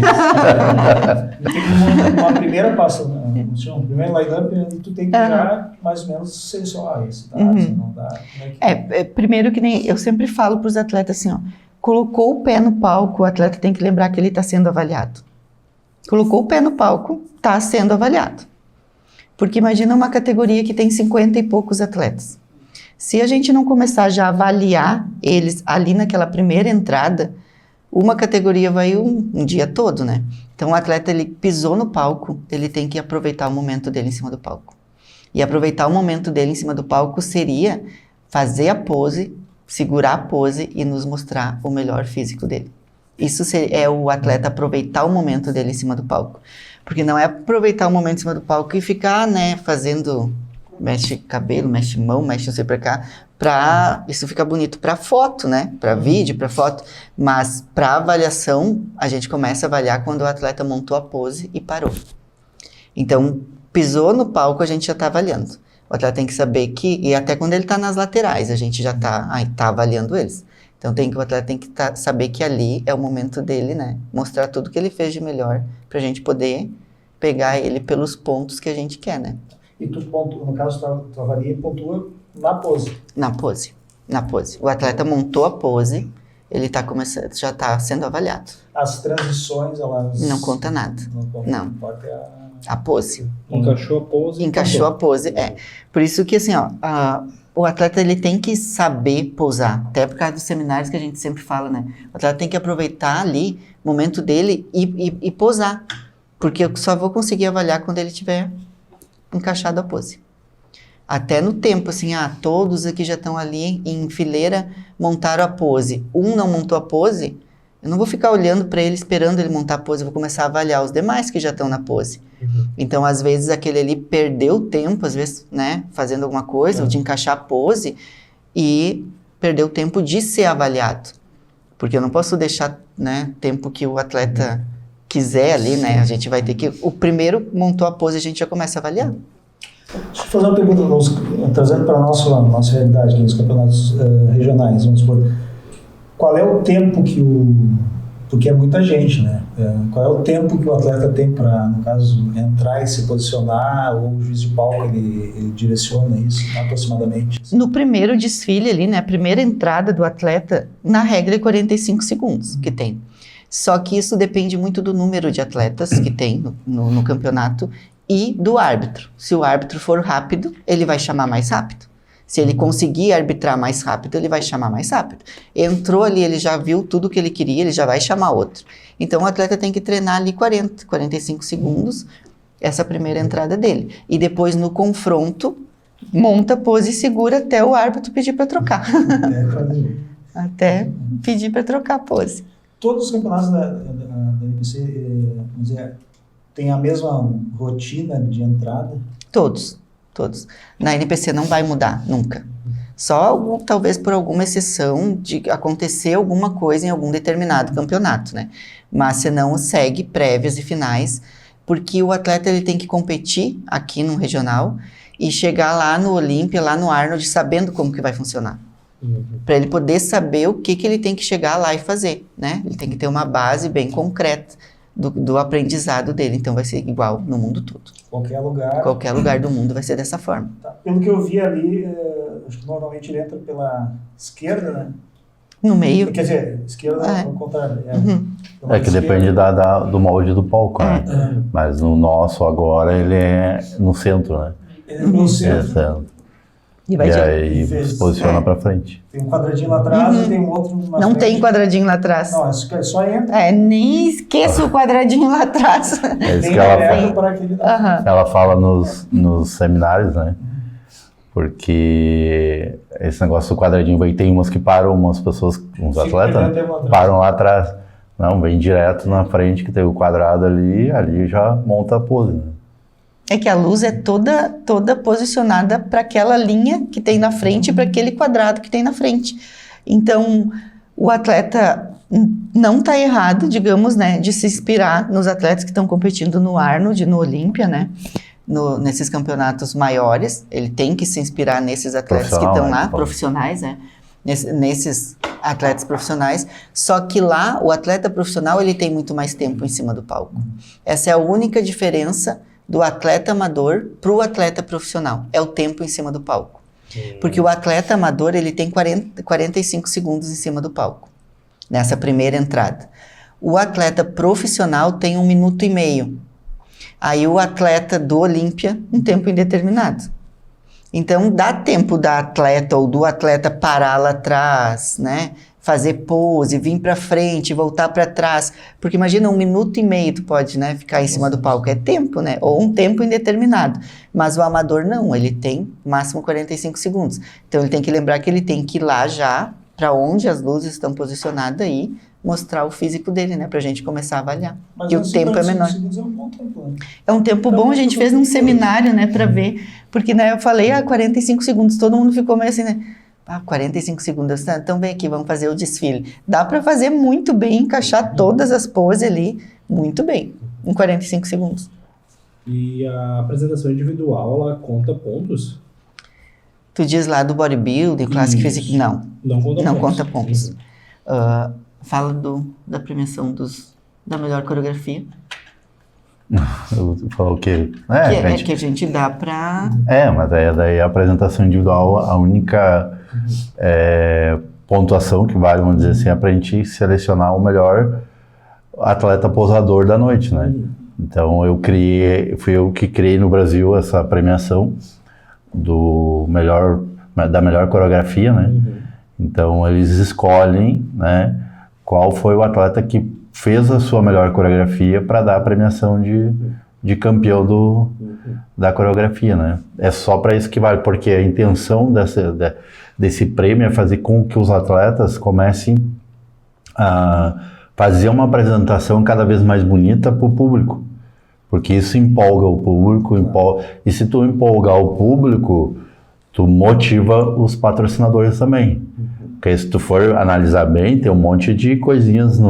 uma primeira passa, um primeiro line-up, e tu tem que já mais ou menos selecionar isso, tá? Se não dá, como é que... Primeiro que nem eu sempre falo para os atletas assim, ó, colocou o pé no palco, o atleta tem que lembrar que ele está sendo avaliado. Colocou o pé no palco, está sendo avaliado. Porque imagina uma categoria que tem 50 e poucos atletas. Se a gente não começar já a avaliar eles ali naquela primeira entrada, uma categoria vai um dia todo, né? Então o atleta, ele pisou no palco, ele tem que aproveitar o momento dele em cima do palco. E aproveitar o momento dele em cima do palco seria fazer a pose, segurar a pose e nos mostrar o melhor físico dele. Isso é o atleta aproveitar o momento dele em cima do palco. Porque não é aproveitar o momento em cima do palco e ficar, né, fazendo... Mexe cabelo, mexe mão, mexe não sei pra cá. Isso fica bonito pra foto, né? Pra vídeo, pra foto. Mas pra avaliação, a gente começa a avaliar quando o atleta montou a pose e parou. Então, pisou no palco, a gente já tá avaliando. O atleta tem que saber que... E até quando ele tá nas laterais, a gente já tá avaliando eles. Então, o atleta tem que saber que ali é o momento dele, né? Mostrar tudo que ele fez de melhor pra gente poder pegar ele pelos pontos que a gente quer, né? E tu pontua, no caso, tu avalia e pontua na pose. Na pose. O atleta montou a pose, ele tá começando, já está sendo avaliado. As transições, elas... Não conta nada. Não. Pode ter A pose. Encaixou a pose. Encaixou a pose, é. Por isso que, assim, ó, o atleta, ele tem que saber posar. Até por causa dos seminários que a gente sempre fala, né? O atleta tem que aproveitar ali o momento dele e posar. Porque eu só vou conseguir avaliar quando ele tiver encaixado a pose. Até no tempo, assim, todos aqui já estão ali em fileira, montaram a pose. Um não montou a pose, eu não vou ficar olhando para ele, esperando ele montar a pose, eu vou começar a avaliar os demais que já estão na pose. Então, às vezes, aquele ali perdeu tempo, às vezes, né, fazendo alguma coisa, ou de encaixar a pose, e perdeu tempo de ser avaliado. Porque eu não posso deixar, né, tempo que o atleta quiser ali, né, a gente vai ter que... O primeiro montou a pose, a gente já começa a avaliar. Deixa eu fazer uma pergunta, trazendo para a nossa realidade, nos campeonatos regionais, vamos supor. Qual é o tempo porque é muita gente, né? Qual é o tempo que o atleta tem para, no caso, entrar e se posicionar, ou o juiz de palco, ele direciona isso aproximadamente? No primeiro desfile ali, né, a primeira entrada do atleta, na regra é 45 segundos que tem. Só que isso depende muito do número de atletas que tem no campeonato e do árbitro. Se o árbitro for rápido, ele vai chamar mais rápido. Se ele conseguir arbitrar mais rápido, ele vai chamar mais rápido. Entrou ali, ele já viu tudo o que ele queria, ele já vai chamar outro. Então, o atleta tem que treinar ali 45 segundos, essa primeira entrada dele. E depois, no confronto, monta a pose e segura até o árbitro pedir para trocar. Até pedir para trocar a pose. Todos os campeonatos da NPC, vamos dizer, têm a mesma rotina de entrada? Todos. Na NPC não vai mudar, nunca. Só talvez por alguma exceção de acontecer alguma coisa em algum determinado campeonato, né? Mas senão segue prévias e finais, porque o atleta ele tem que competir aqui no regional e chegar lá no Olímpia, lá no Arnold, sabendo como que vai funcionar. Para ele poder saber o que ele tem que chegar lá e fazer, né? Ele tem que ter uma base bem concreta do aprendizado dele. Então vai ser igual no mundo todo. Qualquer lugar do mundo vai ser dessa forma. Tá. Pelo que eu vi ali, acho que normalmente ele entra pela esquerda, né? No meio. Quer dizer, esquerda ao contrário. É que depende do molde do palco, né? Mas no nosso agora ele é no centro, né? Ele é no centro. E aí se posiciona para frente. Tem um quadradinho lá atrás e tem um outro na Não frente. tem quadradinho lá atrás. Não, só entra. Nem esqueça o quadradinho lá atrás. É isso Tem que ela fala nos seminários, né? Porque esse negócio do quadradinho, tem umas que param, umas pessoas, uns atletas, né, param lá atrás. Não, vem direto na frente, que tem o quadrado ali já monta a pose, né? É que a luz é toda posicionada para aquela linha que tem na frente, para aquele quadrado que tem na frente. Então, o atleta não está errado, digamos, né, de se inspirar nos atletas que estão competindo no Arnold, no Olímpia, né, nesses campeonatos maiores. Ele tem que se inspirar nesses atletas que estão lá, profissionais, né, nesses atletas profissionais. Só que lá, o atleta profissional, ele tem muito mais tempo em cima do palco. Essa é a única diferença do atleta amador para o atleta profissional, é o tempo em cima do palco. Porque o atleta amador, ele tem 45 segundos em cima do palco, nessa primeira entrada. O atleta profissional tem 1 minuto e meio. Aí o atleta do Olímpia, um tempo indeterminado. Então, dá tempo da atleta ou do atleta parar lá atrás, né? Fazer pose, vir para frente, voltar para trás. Porque imagina, 1 minuto e meio tu pode, né, ficar em cima do palco. É tempo, né? Ou um tempo indeterminado. Mas o amador não, ele tem máximo 45 segundos. Então ele tem que lembrar que ele tem que ir lá já, para onde as luzes estão posicionadas aí, mostrar o físico dele, né, pra gente começar a avaliar. Mas e o tempo é menor. É um bom tempo, né? É um tempo bom, a gente fez num seminário, né, para ver. Porque, né, eu falei, 45 segundos, todo mundo ficou meio assim, né? 45 segundos, então vem aqui, vamos fazer o desfile. Dá para fazer muito bem, encaixar todas as poses ali, muito bem, em 45 segundos. E a apresentação individual, ela conta pontos? Tu diz lá do bodybuilding, Classic Physique, não. Não conta pontos. Fala da premiação da melhor coreografia. Eu falo o quê? Que a gente dá pra... Mas daí a apresentação individual, a única pontuação que vale, vamos dizer assim, é para a gente selecionar o melhor atleta posador da noite, né? Então fui eu que criei no Brasil essa premiação da melhor coreografia, né? Então eles escolhem, né, qual foi o atleta que fez a sua melhor coreografia para dar a premiação de campeão da coreografia, né? É só para isso que vale, porque a intenção desse prêmio é fazer com que os atletas comecem a fazer uma apresentação cada vez mais bonita para o público, porque isso empolga o público, e se tu empolgar o público, tu motiva os patrocinadores também. Porque se tu for analisar bem, tem um monte de coisinhas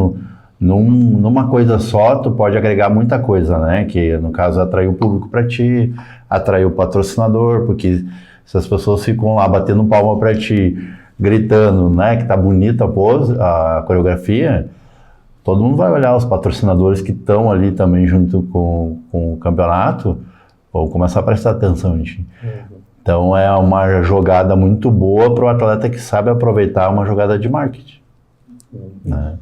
numa coisa só, tu pode agregar muita coisa, né? Que no caso atrair o público para ti, atrair o patrocinador, porque se as pessoas ficam lá batendo palma para ti, gritando, né, que tá bonita a coreografia, todo mundo vai olhar os patrocinadores que estão ali também junto com o campeonato, vão começar a prestar atenção em ti. Então é uma jogada muito boa para o atleta que sabe aproveitar uma jogada de marketing. Né?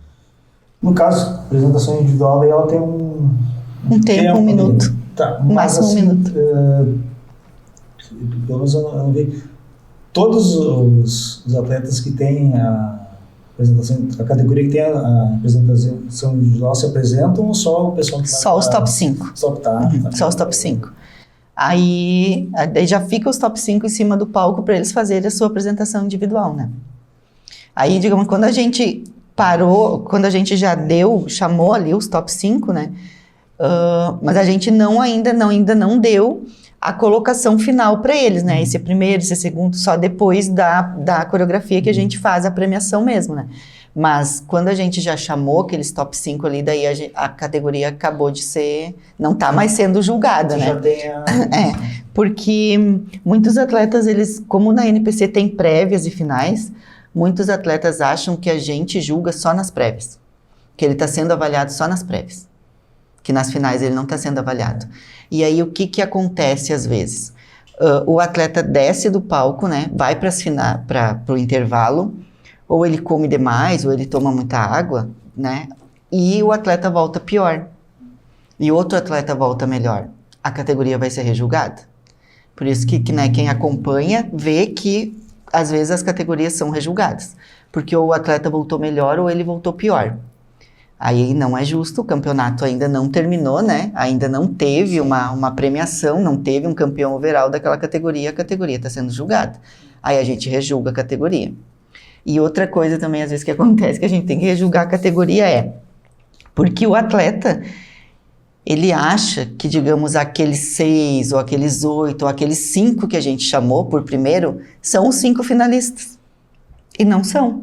No caso, a apresentação individual, daí ela tem um tempo, 1 minuto. Tá, máximo assim, 1 minuto. Pelo menos eu não vi. Todos os atletas que têm a apresentação, a categoria que tem a apresentação individual se apresentam, ou só o pessoal que Só os top 5. Só os top 5. Aí já fica os top 5 em cima do palco para eles fazerem a sua apresentação individual, né? Aí, digamos, quando a gente parou, quando a gente já chamou ali os top 5, né? Mas a gente ainda não deu a colocação final para eles, né? Esse primeiro, esse segundo, só depois da coreografia que a gente faz a premiação mesmo, né? Mas quando a gente já chamou aqueles top 5 ali, daí a categoria acabou de não tá mais sendo julgada, né? Já tem Porque muitos atletas, como na NPC tem prévias e finais, muitos atletas acham que a gente julga só nas prévias, que ele está sendo avaliado só nas prévias, que nas finais ele não está sendo avaliado. E aí o que acontece às vezes? O atleta desce do palco, né? Vai para o intervalo, ou ele come demais, ou ele toma muita água, né? E o atleta volta pior. E outro atleta volta melhor. A categoria vai ser rejulgada. Por isso que né, quem acompanha vê que, às vezes, as categorias são rejulgadas. Porque ou o atleta voltou melhor ou ele voltou pior. Aí não é justo, o campeonato ainda não terminou, né? Ainda não teve uma premiação, não teve um campeão overall daquela categoria, a categoria está sendo julgada. Aí a gente rejulga a categoria. E outra coisa também, às vezes, que acontece, que a gente tem que rejulgar a categoria porque o atleta, ele acha que, digamos, aqueles 6, ou aqueles 8, ou aqueles 5 que a gente chamou por primeiro, são os 5 finalistas. E não são.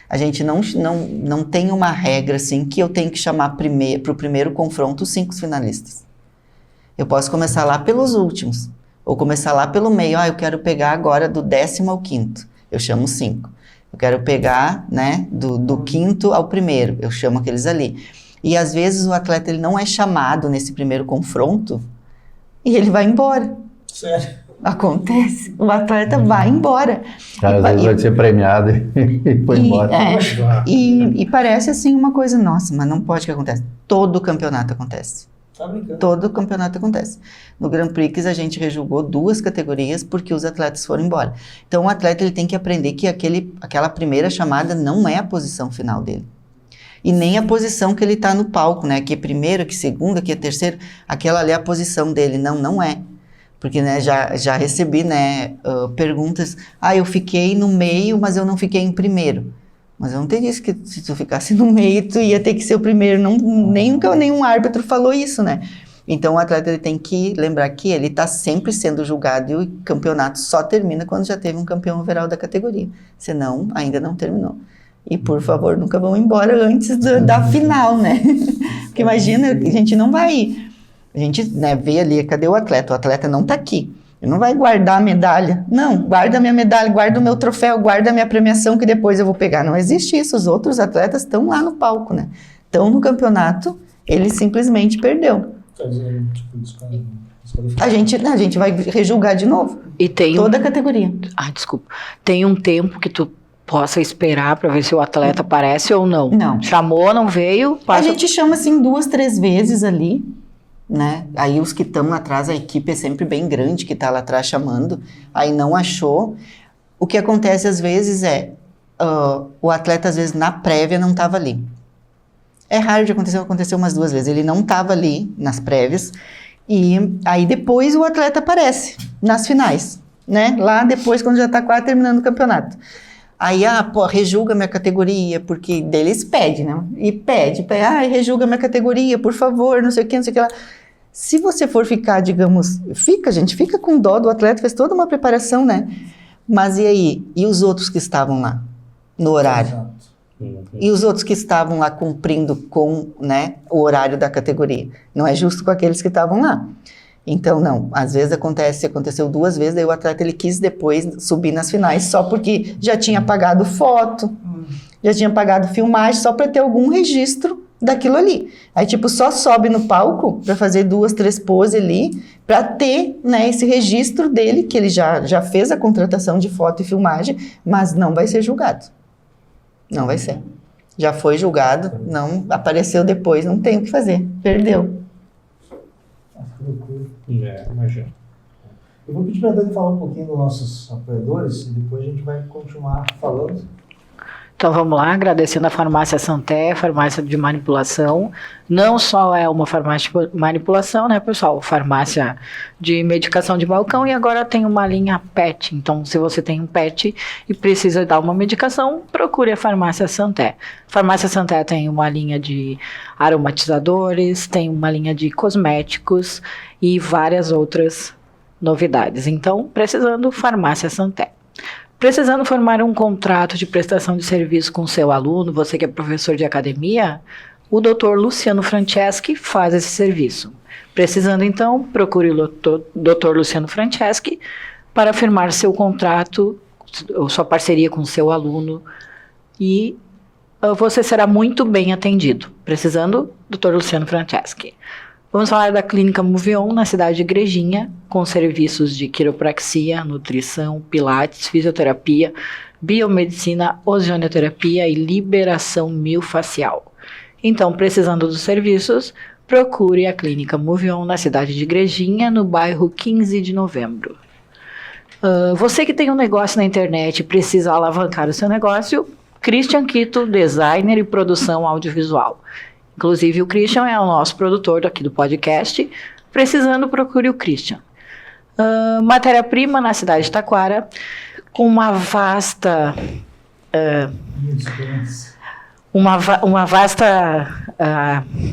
A gente não tem uma regra, assim, que eu tenho que chamar para o primeiro confronto os 5 finalistas. Eu posso começar lá pelos últimos, ou começar lá pelo meio. Eu quero pegar agora do 10º ao 5º. Eu chamo 5. Eu quero pegar, né, do 5º ao 1º, eu chamo aqueles ali. E às vezes o atleta ele não é chamado nesse primeiro confronto e ele vai embora. Sério? Acontece, o atleta vai embora. Às vezes vai ser premiado e foi embora. E parece assim uma coisa, nossa, mas não pode que aconteça. Todo campeonato acontece. Tá brincando. Todo campeonato acontece. No Grand Prix a gente rejulgou 2 categorias porque os atletas foram embora. Então o atleta ele tem que aprender que aquela primeira chamada não é a posição final dele. E nem a posição que ele está no palco, né? Aqui é primeiro, aqui é segundo, aqui é terceiro. Aquela ali é a posição dele. Não é. Porque né, já recebi né, perguntas. Eu fiquei no meio, mas eu não fiquei em primeiro. Mas eu não te disse que se tu ficasse no meio, tu ia ter que ser o primeiro. Nenhum árbitro falou isso, né? Então o atleta ele tem que lembrar que ele está sempre sendo julgado e o campeonato só termina quando já teve um campeão overall da categoria. Senão, ainda não terminou. E por favor, nunca vão embora antes da final, né? Porque imagina, a gente não vai... A gente né, vê ali, cadê o atleta? O atleta não está aqui. Ele não vai guardar a medalha. Não, guarda a minha medalha, guarda o meu troféu, guarda a minha premiação que depois eu vou pegar. Não existe isso. Os outros atletas estão lá no palco, né? Estão no campeonato, ele simplesmente perdeu. A gente vai rejulgar de novo. E tem toda a categoria. Desculpa. Tem um tempo que tu possa esperar para ver se o atleta aparece ou não? Não. Chamou, não veio, A passa... gente chama assim 2, 3 vezes ali, né? Aí os que estão lá atrás, a equipe é sempre bem grande que está lá atrás chamando, aí não achou. O que acontece às vezes é, o atleta às vezes na prévia não estava ali. É raro de acontecer, aconteceu umas 2 vezes, ele não estava ali nas prévias, e aí depois o atleta aparece nas finais, né? Lá depois quando já está quase terminando o campeonato. Aí, rejulga minha categoria, porque deles pede, né? E pede, rejulga minha categoria, por favor, não sei o que, não sei o que lá. Se você for ficar, digamos, fica com dó do atleta, fez toda uma preparação, né? Mas e aí? E os outros que estavam lá, no horário? Exato. E os outros que estavam lá cumprindo com, né, o horário da categoria? Não é justo com aqueles que estavam lá. Então, não, às vezes aconteceu 2 vezes, daí o atleta ele quis depois subir nas finais só porque já tinha pagado foto, já tinha pagado filmagem, só para ter algum registro daquilo ali. Aí, tipo, só sobe no palco para fazer 2, 3 poses ali, para ter, né, esse registro dele, que ele já fez a contratação de foto e filmagem, mas não vai ser julgado. Não vai ser. Já foi julgado, não apareceu depois, não tem o que fazer, perdeu. Que loucura. Imagina. Eu vou pedir para a Dani falar um pouquinho dos nossos apoiadores e depois a gente vai continuar falando. Então vamos lá, agradecendo a Farmácia Santé, farmácia de manipulação. Não só é uma farmácia de manipulação, né, pessoal? Farmácia de medicação de balcão e agora tem uma linha PET. Então, se você tem um PET e precisa dar uma medicação, procure a Farmácia Santé. Farmácia Santé tem uma linha de aromatizadores, tem uma linha de cosméticos e várias outras novidades. Então, precisando, Farmácia Santé. Precisando formar um contrato de prestação de serviço com seu aluno, você que é professor de academia, o Dr. Luciano Franceschi faz esse serviço. Precisando, então, procure o Dr. Luciano Franceschi para firmar seu contrato, ou sua parceria com seu aluno, e você será muito bem atendido. Precisando, Dr. Luciano Franceschi. Vamos falar da Clínica Movion, na cidade de Igrejinha, com serviços de quiropraxia, nutrição, pilates, fisioterapia, biomedicina, ozonoterapia e liberação miofascial. Então, precisando dos serviços, procure a Clínica Movion, na cidade de Igrejinha, no bairro 15 de Novembro. Você que tem um negócio na internet e precisa alavancar o seu negócio, Christian Quito, designer e produção audiovisual. Inclusive, o Christian é o nosso produtor aqui do podcast. Precisando, procure o Christian. Matéria-prima na cidade de Taquara, com uma vasta... uma vasta...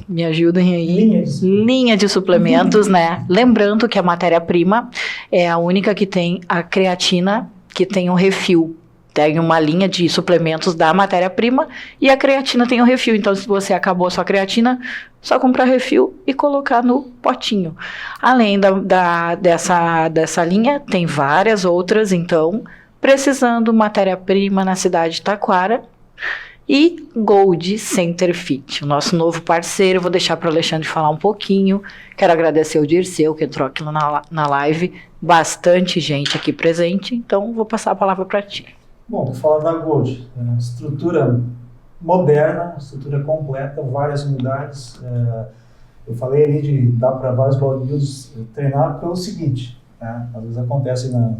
me ajudem aí. Linha de suplementos, né? Lembrando que a matéria-prima é a única que tem a creatina, que tem um refil. Tem uma linha de suplementos da matéria-prima e a creatina tem um refil. Então, se você acabou a sua creatina, só comprar refil e colocar no potinho. Além dessa linha, tem várias outras. Então, precisando matéria-prima na cidade de Taquara. E Gold Center Fit, o nosso novo parceiro. Vou deixar para o Alexandre falar um pouquinho. Quero agradecer o Dirceu, que entrou aqui na live. Bastante gente aqui presente. Então, vou passar a palavra para ti. Bom, vou falar da Gold, estrutura moderna, estrutura completa, várias unidades. Eu falei ali de dar para vários bodybuilders treinar pelo seguinte, né? Às vezes acontece em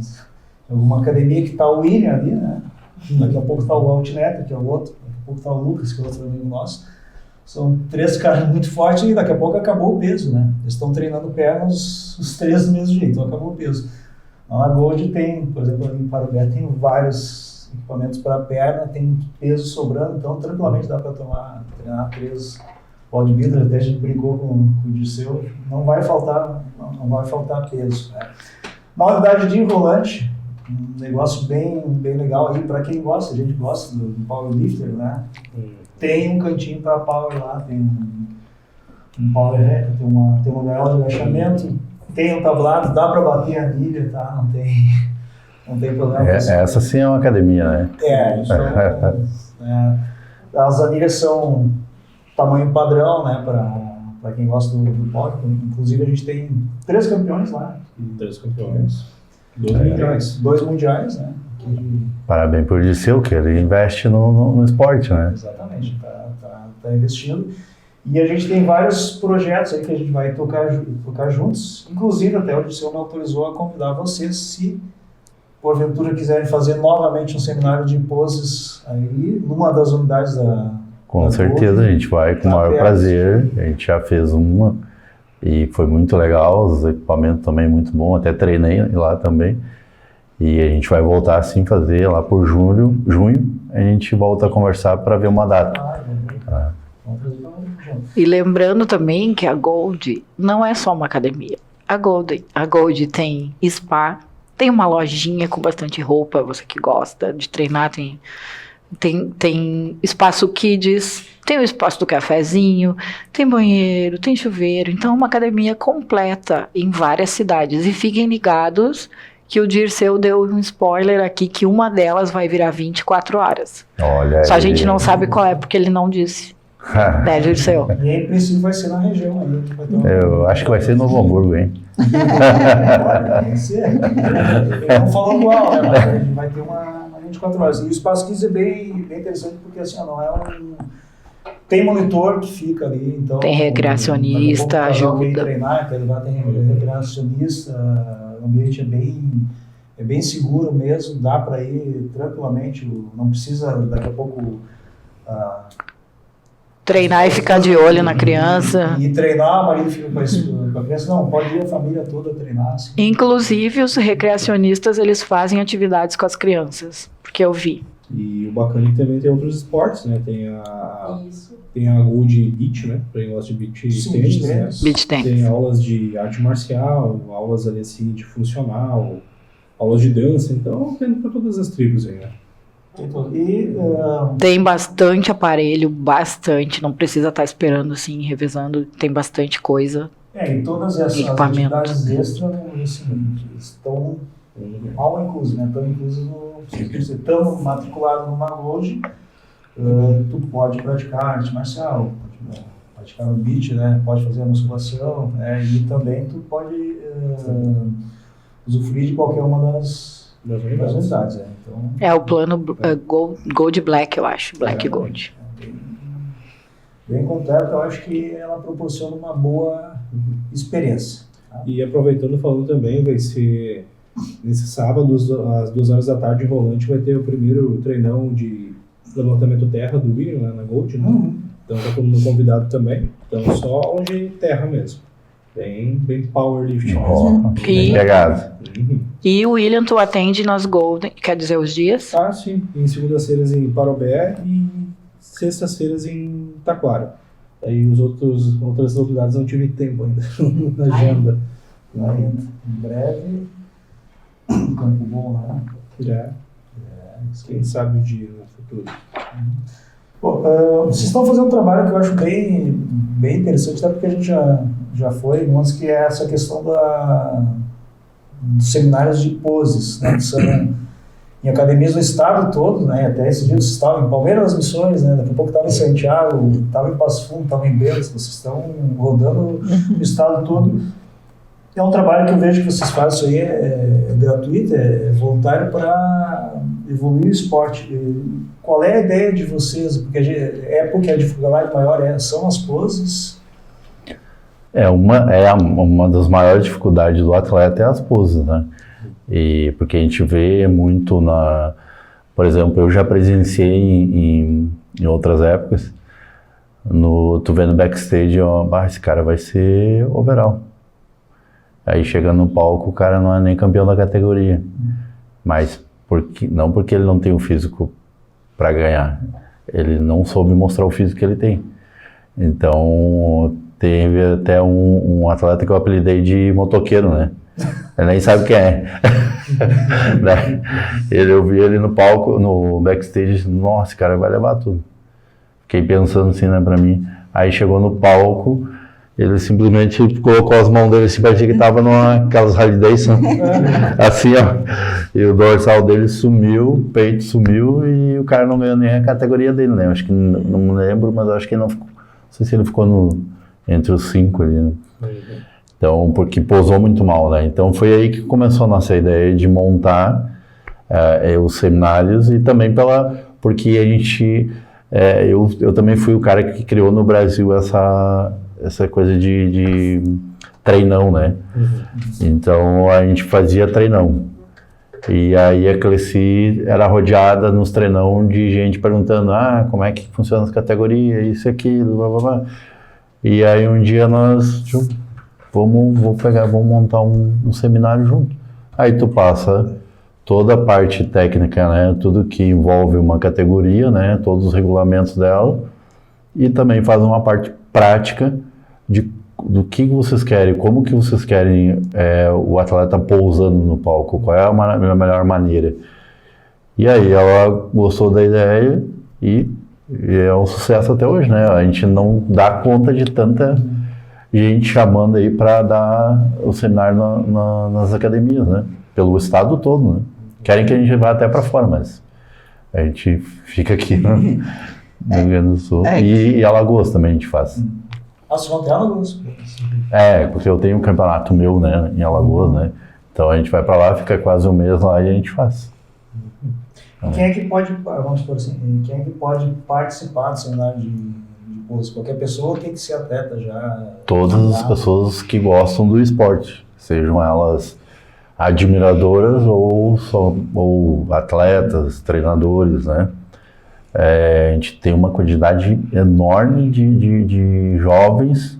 alguma academia que está o William ali, né? Daqui a pouco está o Altnetter, que é o outro, daqui a pouco está o Lucas, que é outro amigo nosso. São 3 caras muito fortes e daqui a pouco acabou o peso, né? Eles estão treinando pernas, os 3 do mesmo jeito, então acabou o peso. A Gold tem, por exemplo, ali em Parobé, tem vários equipamentos para perna, tem peso sobrando, então tranquilamente dá para treinar 3 bodybuilders. Até a gente brincou com o Dirceu, não vai faltar peso, né? Na unidade de enrolante, um negócio bem legal aí para quem gosta, a gente gosta do powerlifter, né? Tem um cantinho para power lá, tem um power rack, tem uma gaiola de agachamento, tem um tablado, dá para bater a anilha, tá? Não tem problema. Essa sim é uma academia, né? As anilhas são tamanho padrão, né? Para quem gosta do pódio. Inclusive a gente tem 3 campeões lá. 3 campeões. 2 mundiais. 2 mundiais, né? Parabéns por Dirceu, que ele investe no esporte, né? Exatamente, tá investindo. E a gente tem vários projetos aí que a gente vai tocar juntos. Inclusive, até o Dirceu me autorizou a convidar vocês, se porventura quiserem fazer novamente um seminário de poses aí, numa das unidades da... Com certeza, a gente vai com o maior prazer. A gente já fez uma e foi muito legal, os equipamentos também muito bom, até treinei lá também. E a gente vai voltar assim, fazer lá por junho, a gente volta a conversar para ver uma data. E lembrando também que a Gold não é só uma academia. A Gold tem spa, tem uma lojinha com bastante roupa, você que gosta de treinar, tem espaço kids, tem o espaço do cafezinho, tem banheiro, tem chuveiro. Então é uma academia completa em várias cidades. E fiquem ligados que o Dirceu deu um spoiler aqui que uma delas vai virar 24 horas. Olha Só aí. a gente não sabe qual é, porque ele não disse. Né, Dirceu? E aí, em princípio, vai ser na região aí. Eu acho que vai ser em Novo Hamburgo, hein? Pode ser. Ele não falou qual, né? Mas a gente vai ter uma 24 horas. E o espaço 15 é bem interessante, porque assim, não é um... Tem monitor que fica ali, então... Tem recreacionista, ajuda. Quer treinar, quer levar, tem recreacionista, o ambiente é bem seguro mesmo, dá para ir tranquilamente, não precisa daqui a pouco... Treinar e ficar de olho na criança. E treinar, a Maria fica com a criança, não, pode ir a família toda treinar. Assim. Inclusive, os recreacionistas, eles fazem atividades com as crianças, porque eu vi. E o bacana é que também tem outros esportes, né? Tem a Gold Beach, né? Pra quem gosta de beach tênis, né? Beach tennis. Tem aulas de arte marcial, aulas ali assim de funcional, aulas de dança, então tem para todas as tribos aí, né? Tem bastante aparelho, não precisa estar esperando assim, revezando, tem bastante coisa. E todas essas atividades extras assim, estão mal inclusas, né? Estão inclusas se estão matriculado numa Gold, tu pode praticar arte marcial, pode praticar no beach, né? Pode fazer a musculação, e também tu pode usufruir de qualquer uma das unidades. Então, o plano Gold Black, eu acho, Black Gold. Bem completo, eu acho que ela proporciona uma boa experiência. Tá? E aproveitando, falando também, vai ser nesse sábado, às 2h da tarde, em Rolante, vai ter o primeiro treinão de levantamento terra do William, lá na Gold, né? Então tá todo mundo convidado também. Então só aula de terra mesmo. Bem powerlifting. Bem pegado. E o William, tu atende nas Golden, quer dizer, os dias? Ah, sim. Em segundas-feiras em Parobé e sextas-feiras em Taquara. Aí outras localidades não tive tempo ainda na agenda. Em breve, Campo Bom lá. Quem sabe o dia no futuro. Vocês estão fazendo um trabalho que eu acho bem interessante, até porque a gente já foi, que é essa questão dos seminários de poses, né, que são em academias do estado todo, né, até esses dias vocês estavam em Palmeiras das Missões, né, daqui a pouco estava em Santiago, estava em Passo Fundo, estava em Belas, vocês estão rodando o estado todo. É um trabalho que eu vejo que vocês fazem, isso aí é gratuito, é voluntário para evoluir o esporte. Qual é a ideia de vocês? Porque a dificuldade maior são as poses. Uma das maiores dificuldades do atleta é as poses, né? Porque a gente vê muito por exemplo, eu já presenciei em outras épocas, tu vê no backstage, esse cara vai ser overall. Aí chega no palco, o cara não é nem campeão da categoria. Mas não porque ele não tem o físico para ganhar. Ele não soube mostrar o físico que ele tem. Então, teve até um atleta que eu apelidei de motoqueiro, né? Ele nem sabe quem é. Né? Eu vi ele no palco, no backstage, nossa, esse cara vai levar tudo. Fiquei pensando assim, né, pra mim. Aí chegou no palco, ele simplesmente colocou as mãos dele assim, parecia que tava naquelas Harley Davidson, assim, ó. E o dorsal dele sumiu, o peito sumiu e o cara não ganhou nem a categoria dele, né? Acho que não lembro, mas acho que não ficou. Não sei se ele ficou entre os 5 ali, né? Então, porque posou muito mal, né? Então foi aí que começou a nossa ideia de montar os seminários e também porque a gente, eu também fui o cara que criou no Brasil essa coisa de treinão, né? Então a gente fazia treinão. E aí a Cleci era rodeada nos treinão de gente perguntando, como é que funciona as categorias, isso e aquilo, blá blá blá. E aí um dia nós, vamos montar um seminário junto. Aí tu passa toda a parte técnica, né, tudo que envolve uma categoria, né, todos os regulamentos dela, e também faz uma parte prática do que vocês querem, como que vocês querem o atleta pousando no palco, qual é a melhor maneira. E aí ela gostou da ideia e é um sucesso até hoje, né? A gente não dá conta de tanta gente chamando aí para dar o seminário nas academias, né? Pelo estado todo, né? Querem que a gente vá até para fora, mas a gente fica aqui no Rio Grande do Sul. E Alagoas também a gente faz. Vocês vão ter Alagoas? Porque eu tenho um campeonato meu, né, em Alagoas, né? Então a gente vai para lá, fica quase um mês lá e a gente faz. Quem é que pode, vamos supor assim, quem é que pode participar do seminário de pouso? Qualquer pessoa tem que ser atleta já? Todas as pessoas que gostam do esporte, sejam elas admiradoras ou atletas, treinadores, né? A gente tem uma quantidade enorme de jovens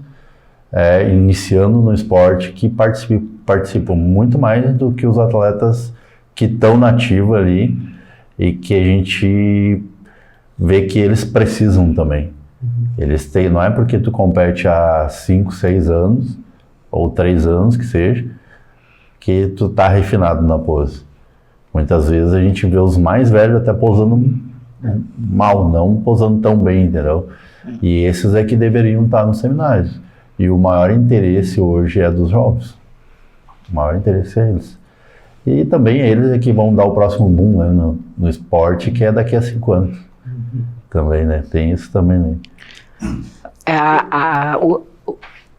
iniciando no esporte que participam muito mais do que os atletas que estão na ativa ali e que a gente vê que eles precisam também. Eles têm, não é porque tu compete há 5, 6 anos ou 3 anos que seja, que tu tá refinado na pose. Muitas vezes a gente vê os mais velhos até posando mal, não posando tão bem, entendeu? E esses é que deveriam estar nos seminários. E o maior interesse hoje é dos jovens. O maior interesse é eles. E também eles é que vão dar o próximo boom, né, no esporte, que é daqui a 5 anos. Também, né? Tem isso também, né?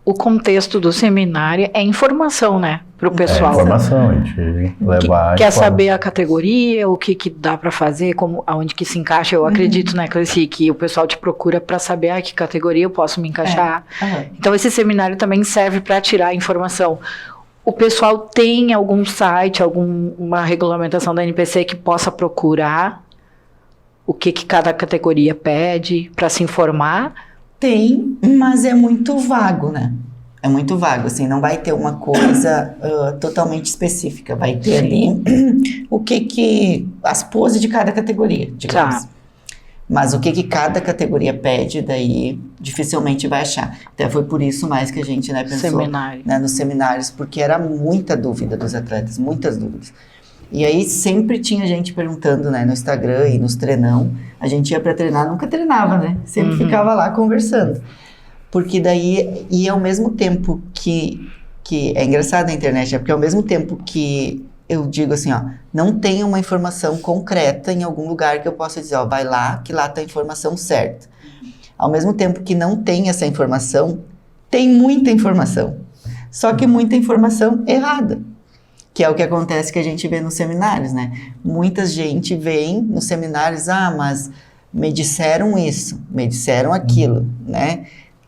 O contexto do seminário é informação, né, para o pessoal. Informação, a gente levar. Quer saber a categoria, o que dá para fazer, aonde que se encaixa. Eu acredito, né, Cleci, que o pessoal te procura para saber que categoria eu posso me encaixar. Então esse seminário também serve para tirar informação. O pessoal tem algum site, alguma regulamentação da NPC que possa procurar o que cada categoria pede para se informar? Tem, mas é muito vago, né? É muito vago, assim, não vai ter uma coisa totalmente específica. Vai ter ali as poses de cada categoria, digamos. Tá. Mas o que cada categoria pede, daí dificilmente vai achar. Até foi por isso mais que a gente, né, pensou nos seminários, porque era muita dúvida dos atletas, muitas dúvidas. E aí sempre tinha gente perguntando, né, no Instagram e nos treinão. A gente ia para treinar, nunca treinava, né? Sempre ficava lá conversando. Porque daí, e ao mesmo tempo que é engraçado na internet, porque ao mesmo tempo que eu digo assim, não tem uma informação concreta em algum lugar que eu possa dizer, vai lá, que lá tá a informação certa. Ao mesmo tempo que não tem essa informação, tem muita informação. Só que muita informação errada. Que é o que acontece que a gente vê nos seminários, né? Muita gente vem nos seminários, mas me disseram isso, me disseram aquilo, né?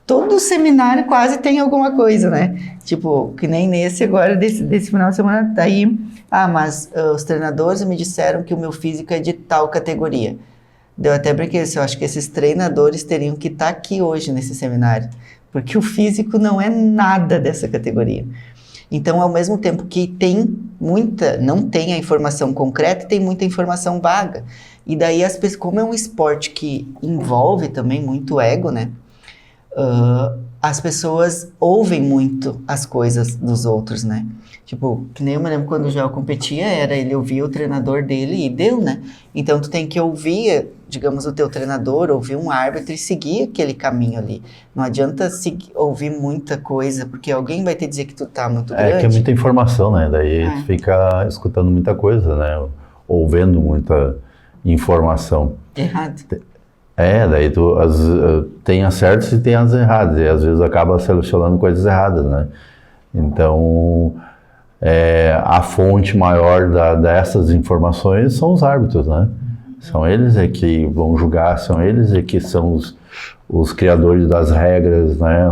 Todo seminário quase tem alguma coisa, né? Tipo, que nem nesse agora, desse final de semana, tá aí, mas os treinadores me disseram que o meu físico é de tal categoria. Deu até brinquedo, eu acho que esses treinadores teriam que estar aqui hoje nesse seminário, porque o físico não é nada dessa categoria. Então, ao mesmo tempo que não tem a informação concreta, tem muita informação vaga. E daí, como é um esporte que envolve também muito ego, né? As pessoas ouvem muito as coisas dos outros, né? Tipo, que nem eu me lembro quando o Joel competia, ele ouvia o treinador dele e deu, né? Então, tu tem que ouvir, digamos, o teu treinador, ouvir um árbitro e seguir aquele caminho ali. Não adianta ouvir muita coisa, porque alguém vai te dizer que tu tá muito grande. Que é muita informação, né? Daí tu fica escutando muita coisa, né? Ou vendo muita informação. Errado. Daí tu tem as certas e tem as erradas, e às vezes acaba selecionando coisas erradas, né? Então, a fonte maior dessas informações são os árbitros, né? São eles que vão julgar, são eles que são os criadores das regras, né?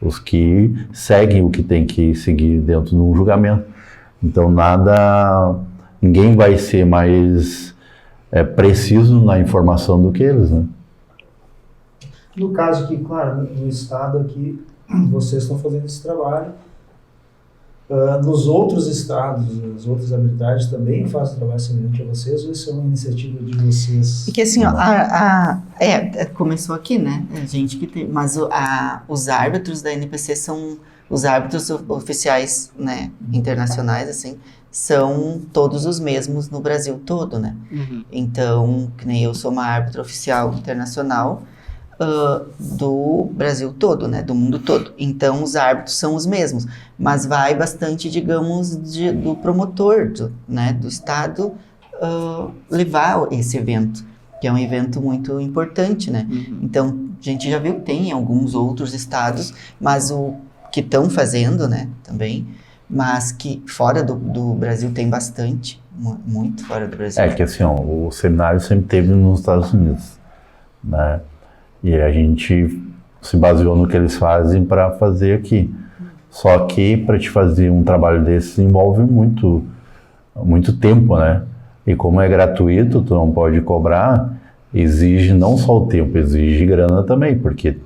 Os que seguem o que tem que seguir dentro de um julgamento. Então, ninguém vai ser mais preciso na informação do que eles, né? No caso aqui, claro, no estado aqui, vocês estão fazendo esse trabalho. Nos outros estados, as outras arbitragens também fazem trabalho semelhante a vocês, ou isso é uma iniciativa de vocês? Porque assim, ó, começou aqui, né? A gente que tem, mas os árbitros da NPC são os árbitros oficiais, né? Internacionais, assim, são todos os mesmos no Brasil todo, né? Uhum. Então, que nem eu sou uma árbitra oficial internacional do Brasil todo, né? Do mundo todo. Então, os árbitros são os mesmos, mas vai bastante, digamos, do promotor, né? Do estado levar esse evento, que é um evento muito importante, né? Uhum. Então, a gente já viu que tem em alguns outros estados, mas o que estão fazendo, né? Também, mas que fora do Brasil tem bastante, muito fora do Brasil. Que assim, ó, o seminário sempre teve nos Estados Unidos, né? E a gente se baseou no que eles fazem para fazer aqui. Só que para te fazer um trabalho desse envolve muito tempo, né? E como é gratuito, tu não pode cobrar, exige não só o tempo, exige grana também, porque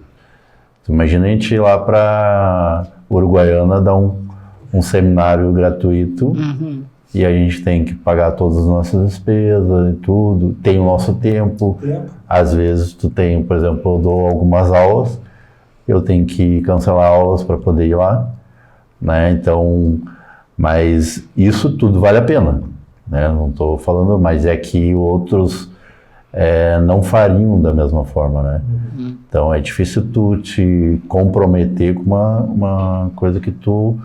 tu imagina a gente ir lá para Uruguaiana dar um seminário gratuito. Uhum. E a gente tem que pagar todas as nossas despesas e tudo, tem o nosso tempo. Às vezes tu tem, por exemplo, eu dou algumas aulas, eu tenho que cancelar aulas para poder ir lá, né? Então, mas isso tudo vale a pena, né? Não estou falando, mas é que outros não fariam da mesma forma, né? Uhum. Então é difícil tu te comprometer com uma coisa que tu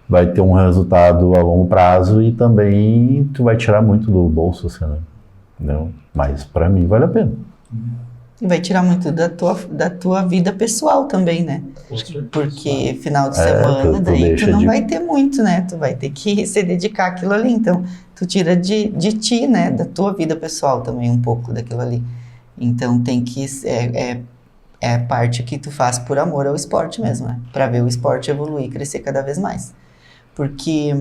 vai ter um resultado a longo prazo e também tu vai tirar muito do bolso, assim, né? Entendeu? Mas para mim vale a pena. E vai tirar muito da tua vida pessoal também, né? Porque final de semana, daí tu não vai ter muito, né? Tu vai ter que se dedicar àquilo ali. Então, tu tira de ti, né? Da tua vida pessoal também um pouco daquilo ali. Então, tem que... É a parte que tu faz por amor ao esporte mesmo, né? Pra ver o esporte evoluir e crescer cada vez mais. Porque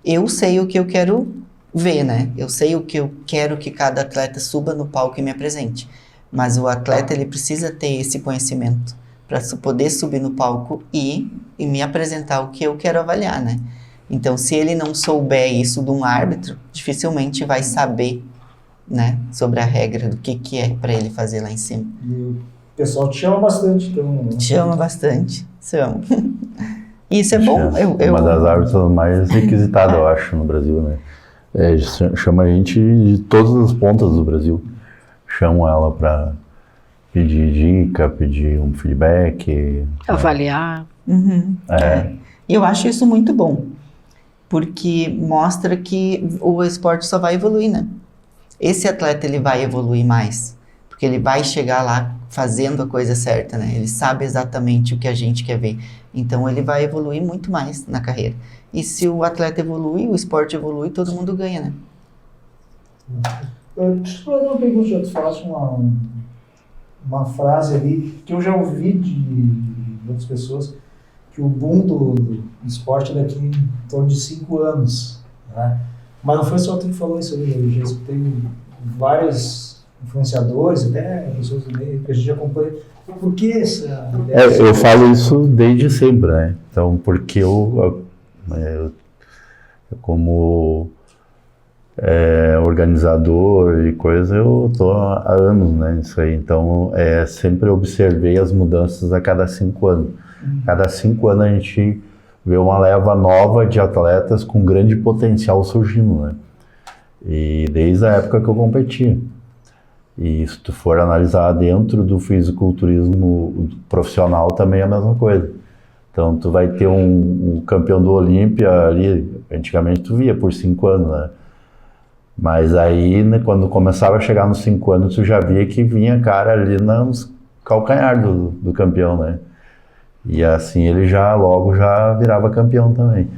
eu sei o que eu quero ver, né? Eu sei o que eu quero que cada atleta suba no palco e me apresente. Mas o atleta, ele precisa ter esse conhecimento para poder subir no palco e me apresentar o que eu quero avaliar, né? Então, se ele não souber isso de um árbitro, dificilmente vai saber, né? Sobre a regra, do que é para ele fazer lá em cima. E o pessoal te chama bastante, então... Chama bastante, chama. Isso é bom. Uma das árbitras mais requisitadas, eu acho, no Brasil, né? Chama a gente de todas as pontas do Brasil. Chamam ela para pedir dica, pedir um feedback. Avaliar. Uhum. E eu acho isso muito bom, porque mostra que o esporte só vai evoluir, né? Esse atleta, ele vai evoluir mais, porque ele vai chegar lá fazendo a coisa certa, né? Ele sabe exatamente o que a gente quer ver. Então, ele vai evoluir muito mais na carreira. E se o atleta evolui, o esporte evolui, todo mundo ganha, né? Deixa eu fazer uma pergunta, eu te faço uma frase ali que eu já ouvi de outras pessoas, que o boom do esporte é daqui em torno de 5 anos, né? Mas não foi só tu que falou isso ali, eu já escutei vários influenciadores, até pessoas do meio que a gente acompanha. Por que essa ideia? Eu falo isso desde sempre, né? Então, porque eu como organizador e coisa, eu tô há anos, né, nisso aí. Então, sempre observei as mudanças a cada 5 anos. Cada 5 anos a gente vê uma leva nova de atletas com grande potencial surgindo, né? E desde a época que eu competia. E se tu for analisar dentro do fisiculturismo profissional também é a mesma coisa. Então tu vai ter um campeão do Olímpia ali, antigamente tu via por 5 anos, né? Mas aí, né, quando começava a chegar nos 5 anos, tu já via que vinha cara ali nos calcanhar do campeão, né? E assim ele logo já virava campeão também.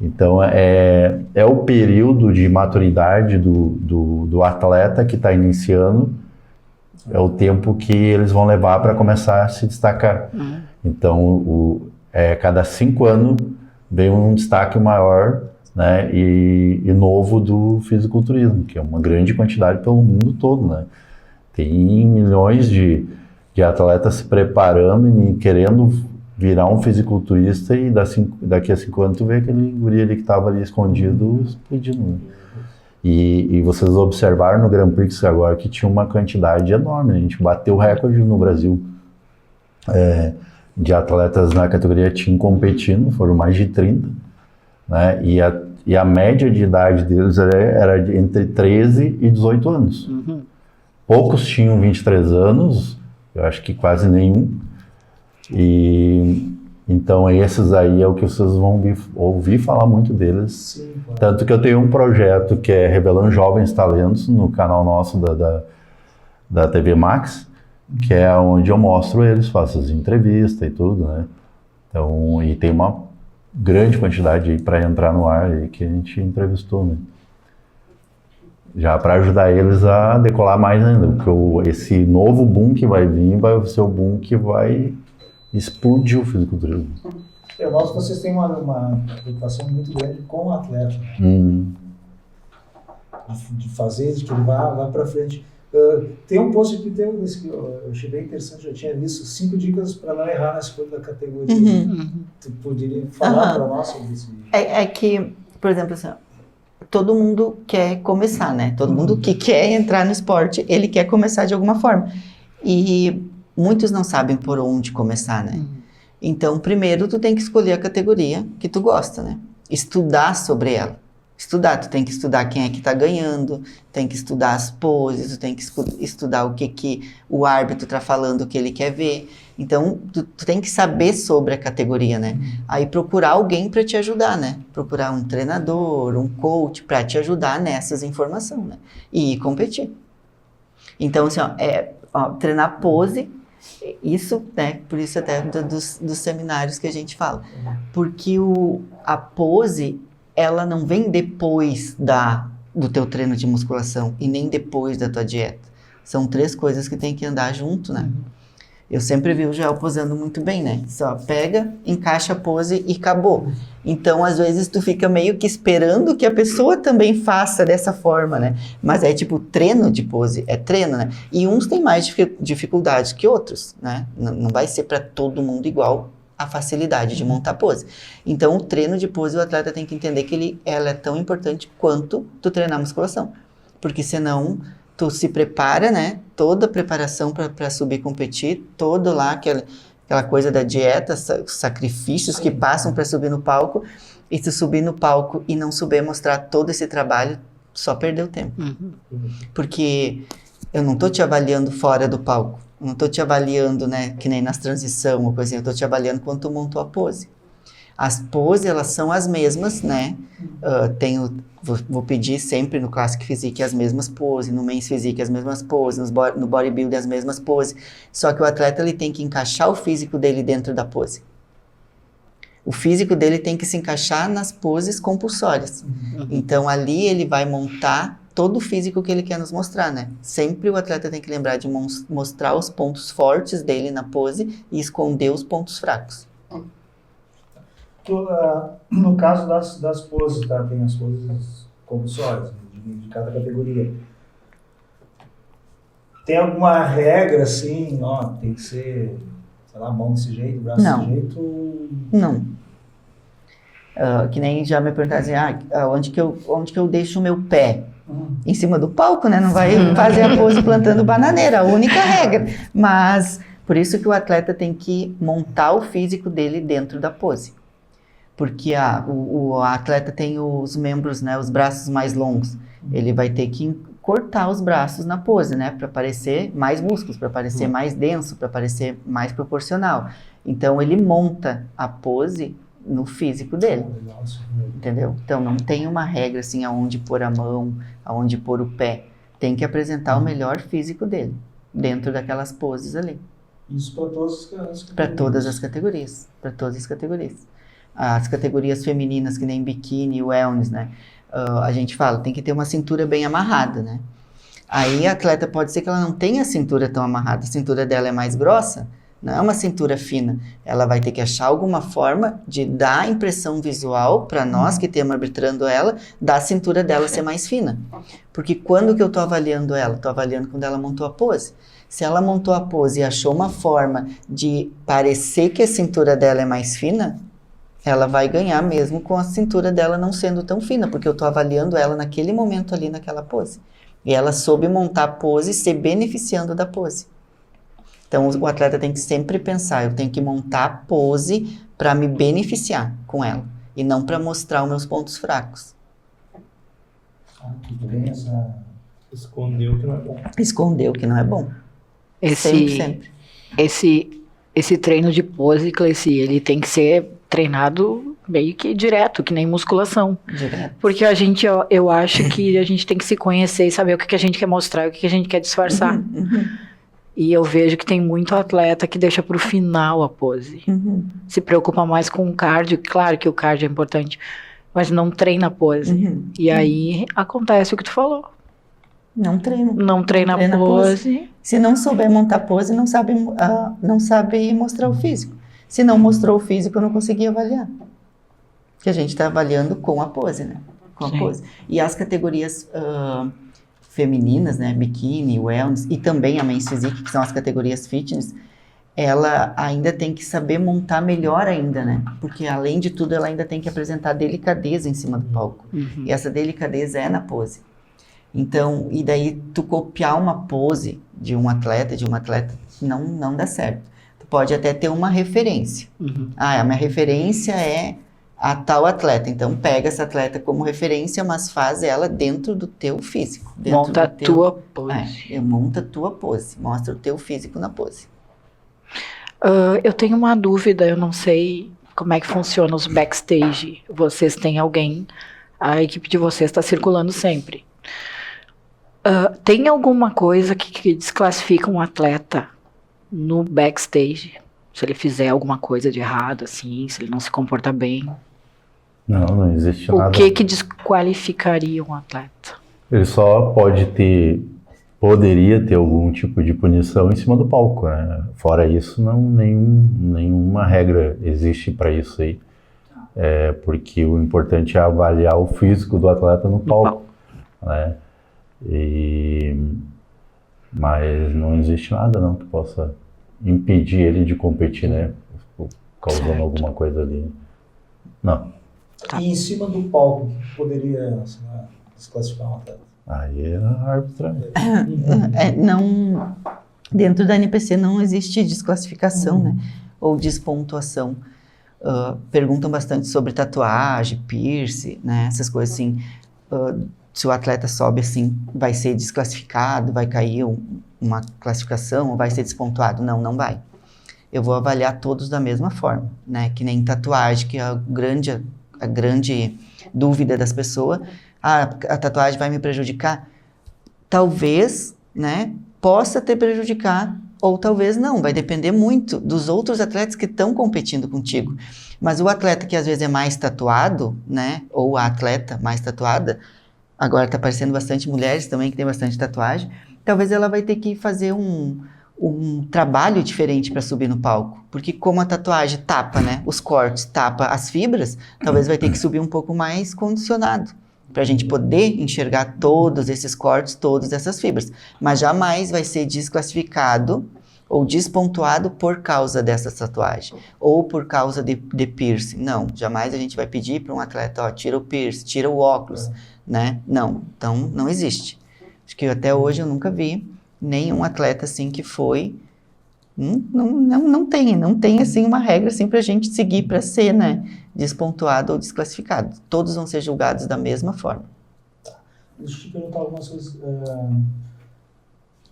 Então é o período de maturidade do atleta que está iniciando, é o tempo que eles vão levar para começar a se destacar. Então cada 5 anos vem um destaque maior, né, e novo do fisiculturismo, que é uma grande quantidade pelo mundo todo, né? Tem milhões de atletas se preparando e querendo virar um fisiculturista, e daqui a 5 anos tu vê aquele guri ali que estava ali escondido explodindo, né? E vocês observaram no Grand Prix agora que tinha uma quantidade enorme, né? A gente bateu o recorde no Brasil de atletas na categoria Team competindo, foram mais de 30, né? E a média de idade deles era entre 13 e 18 anos. Poucos tinham 23 anos, eu acho que quase nenhum. E então esses aí é o que vocês vão ouvir falar muito deles. Sim, claro. Tanto que eu tenho um projeto que é Revelando Jovens Talentos no canal nosso da TV Max, que é onde eu mostro eles, faço as entrevistas e tudo, né? Então, e tem uma grande quantidade aí para entrar no ar aí que a gente entrevistou, né? Já para ajudar eles a decolar mais ainda, porque esse novo boom que vai vir vai ser o boom que vai explodir o fisiculturismo. Eu noto que vocês têm uma preocupação muito grande com o atleta, né? De fazer, de que ele vá para frente. Tem um post que tem desse que eu achei bem interessante, eu tinha visto 5 dicas para não errar na escolha da categoria. Tu poderia falar para nós sobre isso? É que, por exemplo, assim, todo mundo quer começar, né? Todo mundo que quer entrar no esporte, ele quer começar de alguma forma. E muitos não sabem por onde começar, né? Então, primeiro, tu tem que escolher a categoria que tu gosta, né? Estudar sobre ela. Tu tem que estudar quem é que tá ganhando, tem que estudar as poses, tu tem que estudar o que o árbitro tá falando, o que ele quer ver. Então, tu tem que saber sobre a categoria, né? Aí procurar alguém para te ajudar, né? Procurar um treinador, um coach para te ajudar nessas informações, né? E ir competir. Então, assim, treinar pose, isso, né? Por isso até dos seminários que a gente fala. Porque a pose, ela não vem depois do teu treino de musculação e nem depois da tua dieta. São 3 coisas que tem que andar junto, né? Eu sempre vi o Joel posando muito bem, né? Só pega, encaixa a pose e acabou. Então, às vezes, tu fica meio que esperando que a pessoa também faça dessa forma, né? Mas é tipo treino de pose, é treino, né? E uns têm mais dificuldades que outros, né? Não vai ser para todo mundo igual a facilidade de montar pose. Então, o treino de pose, o atleta tem que entender que ela é tão importante quanto tu treinar musculação. Porque senão, tu se prepara, né? Toda a preparação para subir e competir, todo lá aquela coisa da dieta, sacrifícios que passam para subir no palco, e tu subir no palco e não souber mostrar todo esse trabalho, só perdeu tempo. Porque eu não tô te avaliando fora do palco. Eu não tô te avaliando, né, que nem nas transição ou coisa assim, eu tô te avaliando quando tu montou a pose. As poses, elas são as mesmas, né? Vou pedir sempre no Classic Physique as mesmas poses, no Men's Physique as mesmas poses, no Bodybuilding as mesmas poses. Só que o atleta, ele tem que encaixar o físico dele dentro da pose. O físico dele tem que se encaixar nas poses compulsórias. Então, ali ele vai montar todo o físico que ele quer nos mostrar, né? Sempre o atleta tem que lembrar de mostrar os pontos fortes dele na pose e esconder os pontos fracos. No caso das poses, tá? Tem as poses compulsórias de cada categoria. Tem alguma regra assim, tem que ser, sei lá, mão desse jeito, braço desse jeito? Não. Que nem já me perguntaram assim, onde que eu deixo o meu pé? Em cima do palco, né? Não vai fazer a pose plantando bananeira, a única regra. Mas, por isso que o atleta tem que montar o físico dele dentro da pose. Porque o atleta tem os membros, né, os braços mais longos. Ele vai ter que cortar os braços na pose, né, para parecer mais músculos, para parecer mais denso, para parecer mais proporcional. Então, ele monta a pose no físico dele, entendeu? Então, não tem uma regra assim, aonde pôr a mão, aonde pôr o pé. Tem que apresentar o melhor físico dele, dentro daquelas poses ali. Isso para todas as categorias. Para todas as categorias. Para todas as categorias. As categorias femininas, que nem biquíni, wellness, né? A gente fala, tem que ter uma cintura bem amarrada, né? Aí a atleta pode ser que ela não tenha a cintura tão amarrada, a cintura dela é mais grossa, não é uma cintura fina. Ela vai ter que achar alguma forma de dar a impressão visual para nós que estamos arbitrando ela, da cintura dela ser mais fina. Porque quando que eu estou avaliando ela? Estou avaliando quando ela montou a pose. Se ela montou a pose e achou uma forma de parecer que a cintura dela é mais fina, ela vai ganhar mesmo com a cintura dela não sendo tão fina, porque eu estou avaliando ela naquele momento ali, naquela pose. E ela soube montar a pose e se beneficiando da pose. Então, o atleta tem que sempre pensar, eu tenho que montar a pose para me beneficiar com ela, e não para mostrar os meus pontos fracos. Tudo bem, essa... Escondeu que não é bom. Esconder o que não é bom. Sempre. Esse treino de pose, Cleci, ele tem que ser treinado meio que direto, que nem musculação. Direto. Porque eu acho que a gente tem que se conhecer e saber o que a gente quer mostrar e o que a gente quer disfarçar. E eu vejo que tem muito atleta que deixa pro final a pose. Se preocupa mais com o cardio, claro que o cardio é importante, mas não treina a pose. E aí acontece o que tu falou. Não treina. Não treina a pose. Se não souber montar pose, não sabe mostrar o físico. Se não mostrou o físico, eu não consegui avaliar. Que a gente está avaliando com a pose, né? Com a pose. E as categorias femininas, né? Biquíni, wellness e também a men's physique, que são as categorias fitness, ela ainda tem que saber montar melhor ainda, né? Porque além de tudo, ela ainda tem que apresentar delicadeza em cima do palco. E essa delicadeza é na pose. Então, e daí tu copiar uma pose de um atleta, não dá certo. Tu pode até ter uma referência. A minha referência é a tal atleta. Então, pega essa atleta como referência, mas faz ela dentro do teu físico. Monta a tua pose. Monta a tua pose. Mostra o teu físico na pose. Eu tenho uma dúvida, eu não sei como é que funciona os backstage. Vocês têm alguém, a equipe de vocês está circulando sempre. Tem alguma coisa que desclassifica um atleta no backstage? Se ele fizer alguma coisa de errado, assim, se ele não se comportar bem? Não existe nada. O que desqualificaria um atleta? Ele só poderia ter algum tipo de punição em cima do palco, né? Fora isso, nenhuma regra existe para isso aí. Porque o importante é avaliar o físico do atleta no palco. Né? Mas não existe nada não que possa impedir ele de competir, né? Causando alguma coisa ali. Não. E em cima do palco, poderia desclassificar um atleta? Aí é a arbitragem. Não, dentro da NPC não existe desclassificação, né? Ou despontuação. Perguntam bastante sobre tatuagem, piercing, né? Essas coisas assim. Se o atleta sobe assim, vai ser desclassificado, vai cair uma classificação ou vai ser despontuado? Não vai. Eu vou avaliar todos da mesma forma, né? Que nem tatuagem, que é a grande dúvida das pessoas. A tatuagem vai me prejudicar? Talvez, né? Possa te prejudicar ou talvez não. Vai depender muito dos outros atletas que estão competindo contigo. Mas o atleta que às vezes é mais tatuado, né? Ou a atleta mais tatuada, agora está aparecendo bastante mulheres também que tem bastante tatuagem, talvez ela vai ter que fazer um trabalho diferente para subir no palco, porque como a tatuagem tapa, né, os cortes, tapa as fibras, talvez vai ter que subir um pouco mais condicionado, para a gente poder enxergar todos esses cortes, todas essas fibras, mas jamais vai ser desclassificado ou despontuado por causa dessa tatuagem, ou por causa de piercing. Não, jamais a gente vai pedir para um atleta, tira o piercing, tira o óculos, né? Não, então não existe. Acho que até hoje eu nunca vi nenhum atleta assim que foi, não tem assim uma regra assim para a gente seguir para ser, né, despontuado ou desclassificado. Todos vão ser julgados da mesma forma. Deixa eu te perguntar algumas coisas.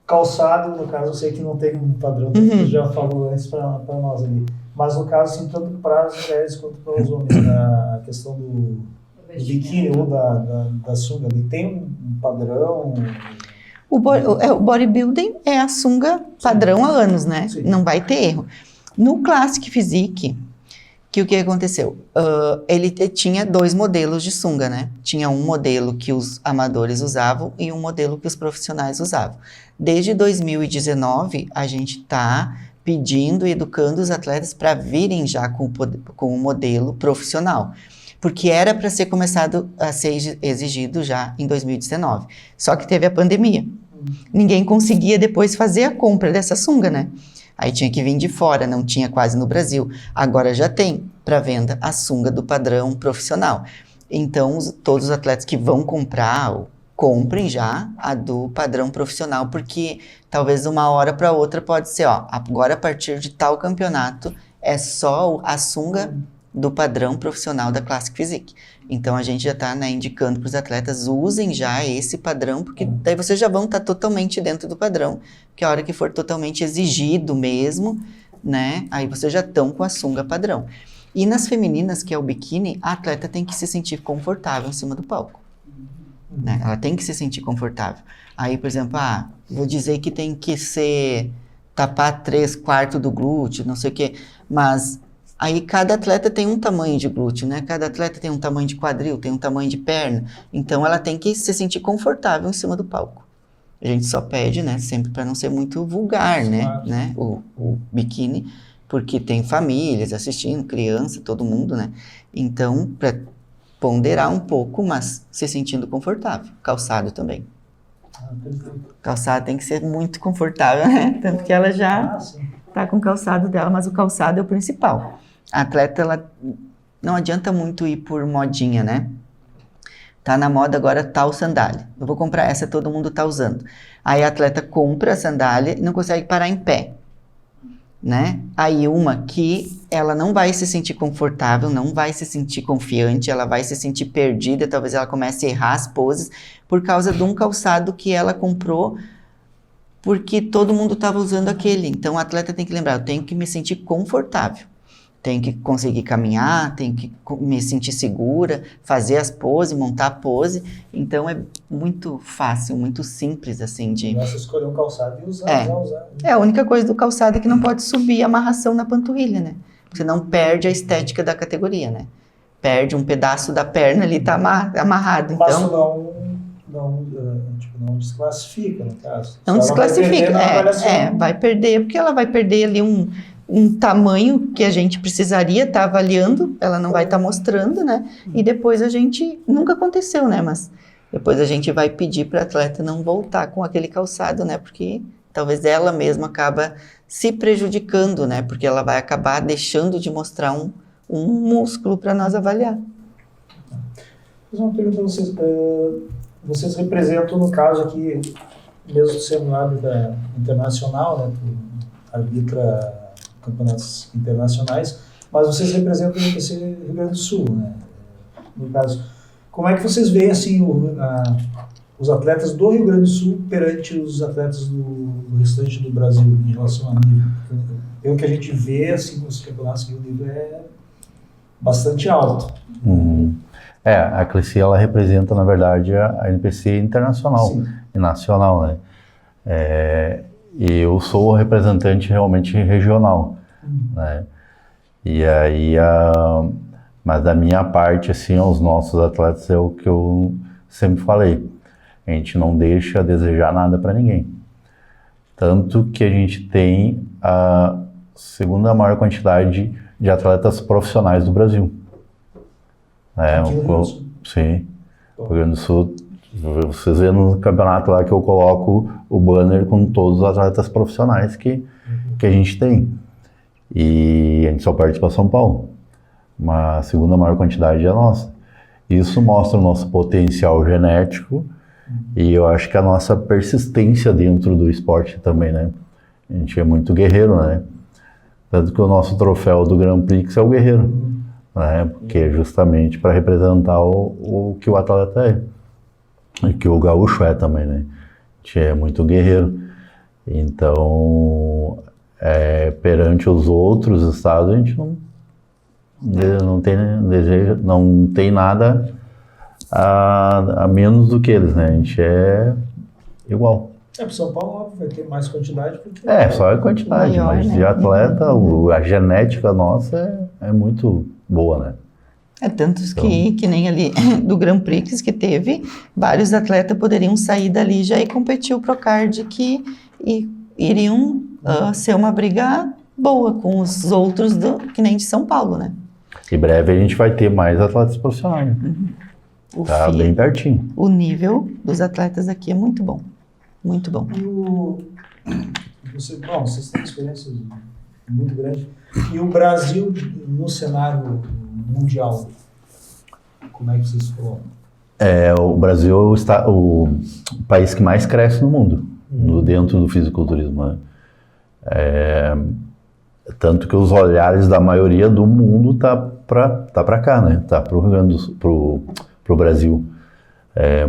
Calçado, no caso, eu sei que não tem um padrão, você já falou antes para nós ali. Mas no caso, assim, tanto para as mulheres quanto para os homens, a questão do biquíni ou da sunga ali, tem um padrão? O bodybuilding é a sunga padrão há anos, né? Sim. Não vai ter erro. No Classic Physique, o que aconteceu? Ele tinha 2 modelos de sunga, né? Tinha um modelo que os amadores usavam e um modelo que os profissionais usavam. Desde 2019, a gente está pedindo e educando os atletas para virem já com o modelo profissional. Porque era para ser começado a ser exigido já em 2019. Só que teve a pandemia. Ninguém conseguia depois fazer a compra dessa sunga, né? Aí tinha que vir de fora, não tinha quase no Brasil. Agora já tem para venda a sunga do padrão profissional. Então, todos os atletas que vão comprar, comprem já a do padrão profissional, porque talvez de uma hora para outra pode ser, ó, agora a partir de tal campeonato é só a sunga do padrão profissional da Classic Physique. Então a gente já está, né, indicando para os atletas, usem já esse padrão, porque daí vocês já vão estar totalmente dentro do padrão, que a hora que for totalmente exigido mesmo, né, aí vocês já estão com a sunga padrão. E nas femininas, que é o biquíni, a atleta tem que se sentir confortável em cima do palco. Né? Ela tem que se sentir confortável. Aí, por exemplo, vou dizer que tem que tapar 3/4 do glúteo, não sei o quê, mas aí cada atleta tem um tamanho de glúteo, né? Cada atleta tem um tamanho de quadril, tem um tamanho de perna. Então ela tem que se sentir confortável em cima do palco. A gente só pede, né? Sempre para não ser muito vulgar, né? O biquíni, porque tem famílias assistindo, criança, todo mundo, né? Então, para ponderar um pouco, mas se sentindo confortável. Calçado também. Calçado tem que ser muito confortável, né? Tanto que ela já tá com o calçado dela, mas o calçado é o principal. A atleta, ela não adianta muito ir por modinha, né? Tá na moda agora tal sandália. Eu vou comprar essa, todo mundo tá usando. Aí a atleta compra a sandália e não consegue parar em pé, né? Aí uma que ela não vai se sentir confortável, não vai se sentir confiante, ela vai se sentir perdida, talvez ela comece a errar as poses por causa de um calçado que ela comprou porque todo mundo estava usando aquele. Então, o atleta tem que lembrar, eu tenho que me sentir confortável. Tenho que conseguir caminhar, tenho que me sentir segura, fazer as poses, montar a pose. Então, é muito fácil, muito simples, assim, de... Você escolher um calçado e usar. A única coisa do calçado é que não pode subir a amarração na panturrilha, né? Você não perde a estética da categoria, né? Perde um pedaço da perna ali, tá amarrado. Mas Então... não desclassifica, no caso. Não desclassifica, vai perder, porque ela vai perder ali um tamanho que a gente precisaria estar avaliando, ela não vai estar mostrando, né? E depois a gente, nunca aconteceu, né? Mas depois a gente vai pedir para a atleta não voltar com aquele calçado, né? Porque talvez ela mesma acaba se prejudicando, né? Porque ela vai acabar deixando de mostrar um músculo para nós avaliar. Vou fazer uma pergunta a vocês. Vocês representam, no caso aqui, mesmo sendo um árbitro internacional, né? Arbitra campeonatos internacionais, mas vocês representam o INPC Rio Grande do Sul, né? No caso, como é que vocês veem assim os atletas do Rio Grande do Sul perante os atletas do restante do Brasil em relação a nível? Pelo que a gente vê assim nos campeonatos, que o nível é bastante alto. A Cleci, ela representa, na verdade, a NPC internacional. Sim. E nacional, né? E eu sou o representante realmente regional, né? E aí, mas da minha parte, assim, os nossos atletas é o que eu sempre falei. A gente não deixa a desejar nada para ninguém. Tanto que a gente tem a segunda maior quantidade de atletas profissionais do Brasil. Sim, o Rio Grande do Sul, vocês vêem no campeonato lá que eu coloco o banner com todos os atletas profissionais que a gente tem. E a gente só perde para São Paulo. Uma segunda maior quantidade é a nossa. Isso mostra o nosso potencial genético e eu acho que a nossa persistência dentro do esporte também, né? A gente é muito guerreiro, né? Tanto que o nosso troféu do Grand Prix é o guerreiro. Né? Porque é justamente para representar o que o atleta é e que o gaúcho é também, né? A gente é muito guerreiro. Então, perante os outros estados, a gente não tem nada a menos do que eles, né? A gente é igual. Para São Paulo, óbvio, vai ter mais quantidade. Porque Só a quantidade, Maior, mas né? de atleta, a genética nossa é muito boa, né? Tantos que nem ali do Grand Prix que teve, vários atletas poderiam sair dali já e competir o Procard, que iriam ser uma briga boa com os outros, que nem de São Paulo, né? Em breve a gente vai ter mais atletas profissionais. O Tá FI, bem pertinho. o nível dos atletas aqui é muito bom. Muito bom. E vocês têm experiência muito grande. E o Brasil no cenário mundial, como é que vocês falam? O Brasil está o país que mais cresce no mundo, dentro do fisiculturismo, né? Tanto que os olhares da maioria do mundo tá para cá, né? Tá pro Brasil.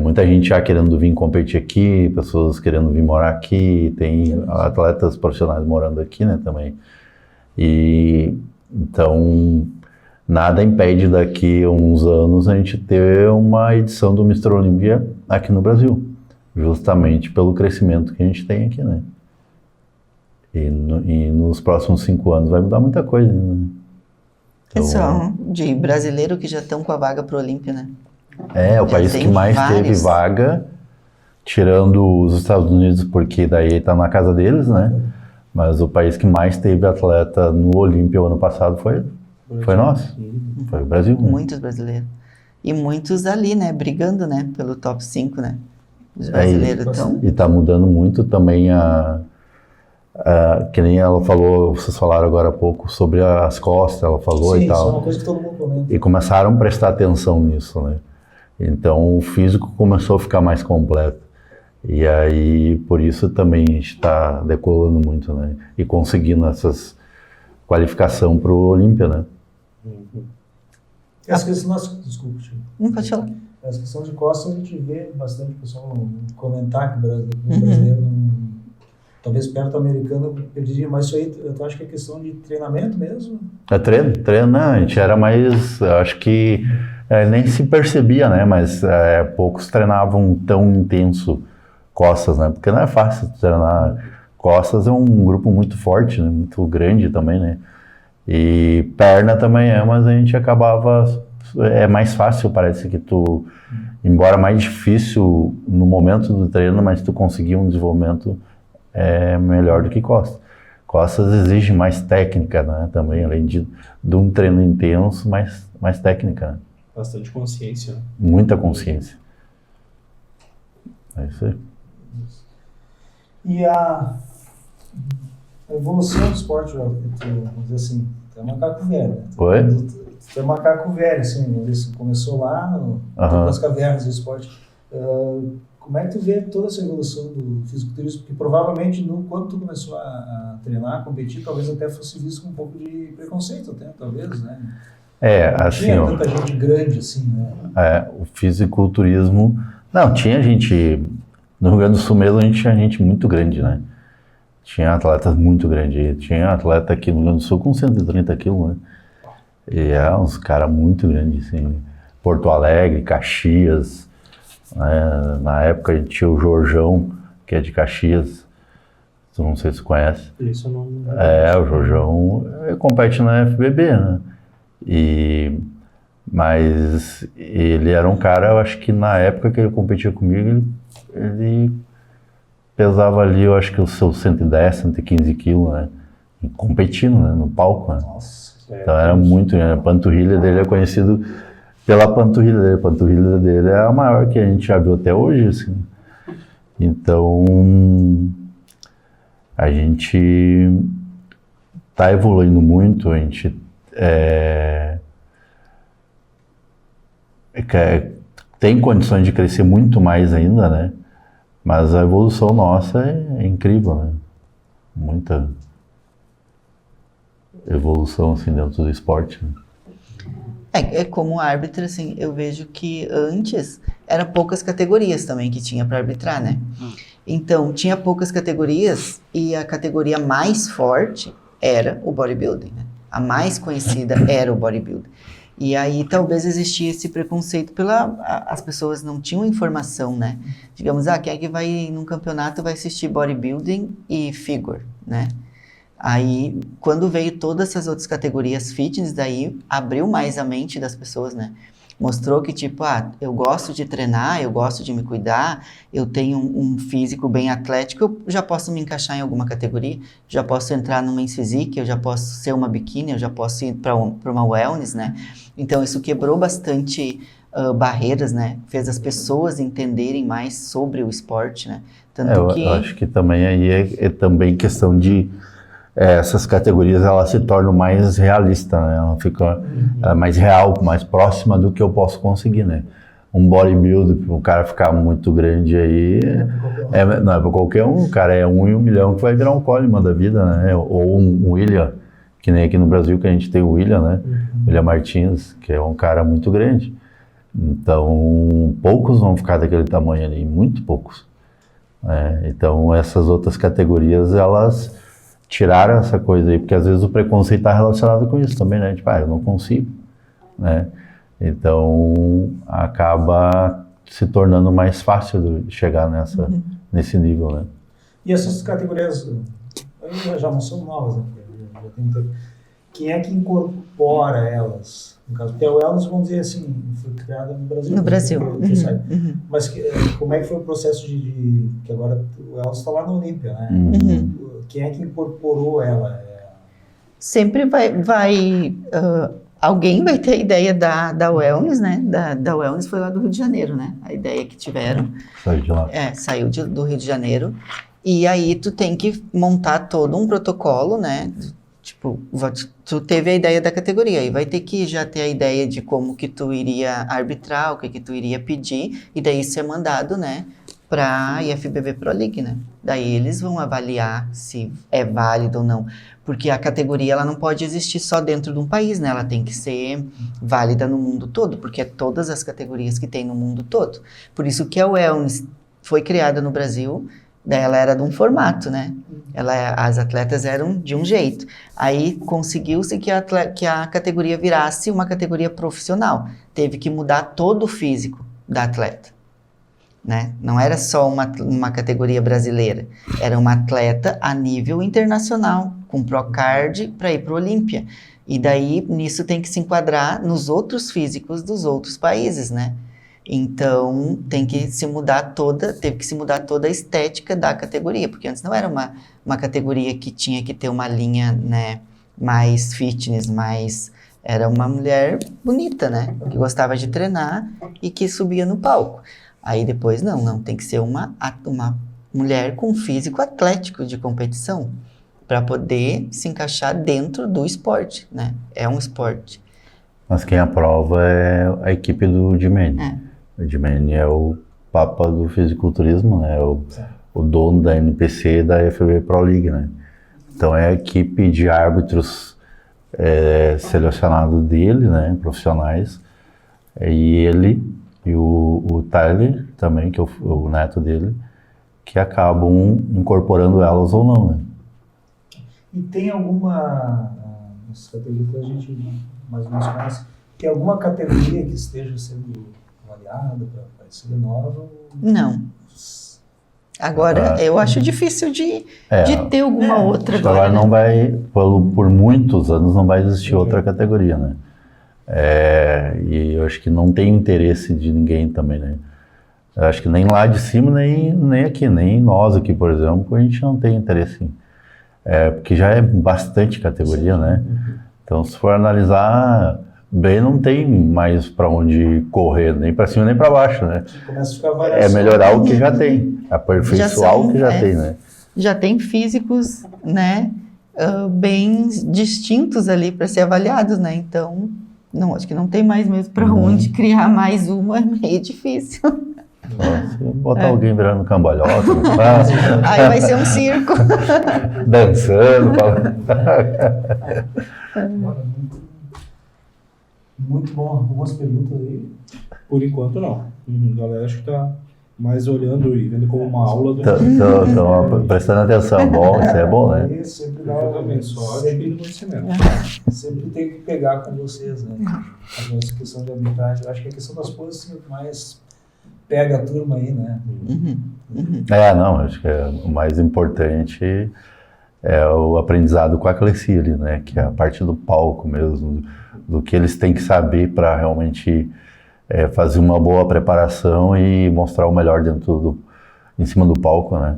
Muita gente já querendo vir competir aqui, pessoas querendo vir morar aqui, tem atletas profissionais morando aqui, né, também. E então nada impede daqui a uns anos a gente ter uma edição do Mr. Olímpia aqui no Brasil, justamente pelo crescimento que a gente tem aqui, né? E nos próximos 5 anos vai mudar muita coisa, né? São de brasileiro que já estão com a vaga pro Olímpia, né? O país que mais teve vaga, tirando os Estados Unidos, porque daí tá na casa deles, né? Mas o país que mais teve atleta no Olímpia o ano passado foi nós. Foi o Brasil. Né? Muitos brasileiros. E muitos ali, né? Brigando, né? Pelo top 5, né? Os brasileiros estão... E tá mudando muito também que nem ela falou, vocês falaram agora há pouco sobre as costas, ela falou. Sim, e tal. isso é uma coisa que todo mundo comenta. E começaram a prestar atenção nisso, né? Então o físico começou a ficar mais completo. E aí, por isso também a gente está decolando muito, né? E conseguindo essas qualificação para o Olímpia, né? Essa questão, desculpa, Chico. Não pode falar. Essa questão de costas a gente vê bastante pessoal comentar que o brasileiro não... Talvez perto do americano perderia, mas isso aí eu acho que é questão de treinamento mesmo. Treino, né? A gente era mais, acho que nem se percebia, né? Mas poucos treinavam tão intenso costas, né? Porque não é fácil treinar costas, é um grupo muito forte, né? Muito grande também, né? E perna também mas a gente acabava, é mais fácil, parece que embora mais difícil no momento do treino, mas tu conseguir um desenvolvimento melhor do que costas. Costas exige mais técnica, né? Também, além de um treino intenso, mais técnica, né? Bastante consciência, né? Muita consciência. É isso aí. E a evolução do esporte, vamos dizer assim, tu é macaco velho, né? Oi? Tu é macaco velho, assim, vamos dizer assim, começou lá no tempo das cavernas do esporte. Como é que tu vê toda essa evolução do fisiculturismo? Porque provavelmente, quando tu começou a treinar, a competir, talvez até fosse visto com um pouco de preconceito, até, talvez, né? Não assim, tinha tanta gente grande assim, né? O fisiculturismo... Não, tinha gente... No Rio Grande do Sul mesmo, a gente tinha gente muito grande, né? Tinha atletas muito grandes. Tinha atleta aqui no Rio Grande do Sul com 130 quilos, né? E uns caras muito grandes, assim. Porto Alegre, Caxias... Na época a gente tinha o Jorjão, que é de Caxias, não sei se você conhece. Isso eu não... O Jorjão compete na FBB, né? Mas ele era um cara, eu acho que na época que ele competia comigo, ele pesava ali, eu acho que os seus 110, 115 quilos, né? E competindo, né? No palco, né? Nossa. Então era muito, né? A panturrilha dele é conhecido pela panturrilha dele. A panturrilha dele é a maior que a gente já viu até hoje, assim. Então, a gente está evoluindo muito, a gente tem condições de crescer muito mais ainda, né? Mas a evolução nossa é incrível, né? Muita evolução, assim, dentro do esporte, né? Como árbitro, assim, eu vejo que antes eram poucas categorias também que tinha para arbitrar, né? Então, tinha poucas categorias e a categoria mais forte era o bodybuilding, né? A mais conhecida era o bodybuilding. E aí talvez existia esse preconceito as pessoas não tinham informação, né? Digamos, quem é que vai num campeonato vai assistir bodybuilding e figure, né? Aí, quando veio todas essas outras categorias fitness, daí abriu mais a mente das pessoas, né? Mostrou que, tipo, eu gosto de treinar, eu gosto de me cuidar, eu tenho um físico bem atlético, eu já posso me encaixar em alguma categoria, já posso entrar no Men's Physique, eu já posso ser uma bikini, eu já posso ir para uma wellness, né? Então, isso quebrou bastante barreiras, né? Fez as pessoas entenderem mais sobre o esporte, né? Tanto eu acho que também aí é também questão de essas categorias elas se tornam mais realistas, né? Ela fica mais real, mais próxima do que eu posso conseguir, né? Um bodybuilder, um cara ficar muito grande aí, não é para qualquer um, cara, é 1 em 1 milhão que vai virar um Coleman da vida, né? Ou um William, que nem aqui no Brasil que a gente tem o William, né? William Martins, que é um cara muito grande. Então, poucos vão ficar daquele tamanho ali, muito poucos. Então, essas outras categorias, elas tiraram essa coisa aí, porque às vezes o preconceito está relacionado com isso também, né? Tipo, eu não consigo, né? Então, acaba se tornando mais fácil de chegar nesse nível, né? E essas categorias já não são novas, né? Já tem tempo. Quem é que incorpora elas? No caso, porque a Wellness, vamos dizer assim, foi criada no Brasil. No Brasil. Mas como é que foi o processo que agora o Wellness está lá na Olímpia, né? Quem é que incorporou ela? Sempre alguém vai ter a ideia da Wellness, né? Da Wellness foi lá do Rio de Janeiro, né? A ideia que tiveram. Saiu de lá. Saiu do Rio de Janeiro. E aí tu tem que montar todo um protocolo, né? Tipo, tu teve a ideia da categoria e vai ter que já ter a ideia de como que tu iria arbitrar, o que tu iria pedir, e daí isso é mandado, né, para a IFBB Pro League, né? Daí eles vão avaliar se é válido ou não, porque a categoria ela não pode existir só dentro de um país, né? Ela tem que ser válida no mundo todo, porque é todas as categorias que tem no mundo todo. Por isso que a Wellness foi criada no Brasil. Daí ela era de um formato, né? As atletas eram de um jeito. Aí conseguiu-se que a categoria virasse uma categoria profissional. Teve que mudar todo o físico da atleta, né? Não era só uma categoria brasileira. Era uma atleta a nível internacional, com Procard para ir para o Olímpia. E daí, nisso tem que se enquadrar nos outros físicos dos outros países, né? Então, teve que se mudar toda a estética da categoria, porque antes não era uma categoria que tinha que ter uma linha, né, mais fitness, era uma mulher bonita, né, que gostava de treinar e que subia no palco. Aí depois, não, tem que ser uma mulher com físico atlético de competição, para poder se encaixar dentro do esporte, né, é um esporte. Mas quem aprova é a equipe do Dimene. O Dimene é o papa do fisiculturismo, né? O dono da NPC e da FBB Pro League, né? Então é a equipe de árbitros selecionados dele, né? Profissionais. E ele e o Tyler também, que é o neto dele, que acabam incorporando elas ou não, né? E tem alguma categoria que a gente mais ou menos conhece, tem alguma categoria que esteja sendo avaliada para ser nova? Não. Agora, eu acho difícil de ter alguma outra agora. Não vai, por muitos anos, não vai existir outra categoria, né? E eu acho que não tem interesse de ninguém também, né? Eu acho que nem lá de cima, nem aqui, nem nós aqui, por exemplo, a gente não tem interesse porque já é bastante categoria, né? Então, se for analisar bem, não tem mais para onde correr, nem para cima nem para baixo, né? Começa a ficar variação. É melhorar o que já tem, aperfeiçoar o que já tem, né? Já tem físicos, né, bem distintos ali para ser avaliados, né? Então, acho que não tem mais mesmo para onde criar mais uma, é meio difícil. Se botar alguém virando cambalhota, aí vai ser um circo. Dançando. Muito bom. Algumas perguntas aí? Por enquanto, não. A galera acho que tá mais olhando e vendo como uma aula do... Estão prestando atenção. Bom, isso é bom, né? Aí sempre dá Exatamente, só adquirindo conhecimento. sempre tem que pegar com vocês, né? Essa questão de arbitragem. Eu acho que a questão das poses é o que mais pega a turma aí, né? Não, acho que o mais importante é o aprendizado com a Clecile, né? Que é a parte do palco mesmo, do que eles têm que saber para realmente fazer uma boa preparação e mostrar o melhor em cima do palco, né?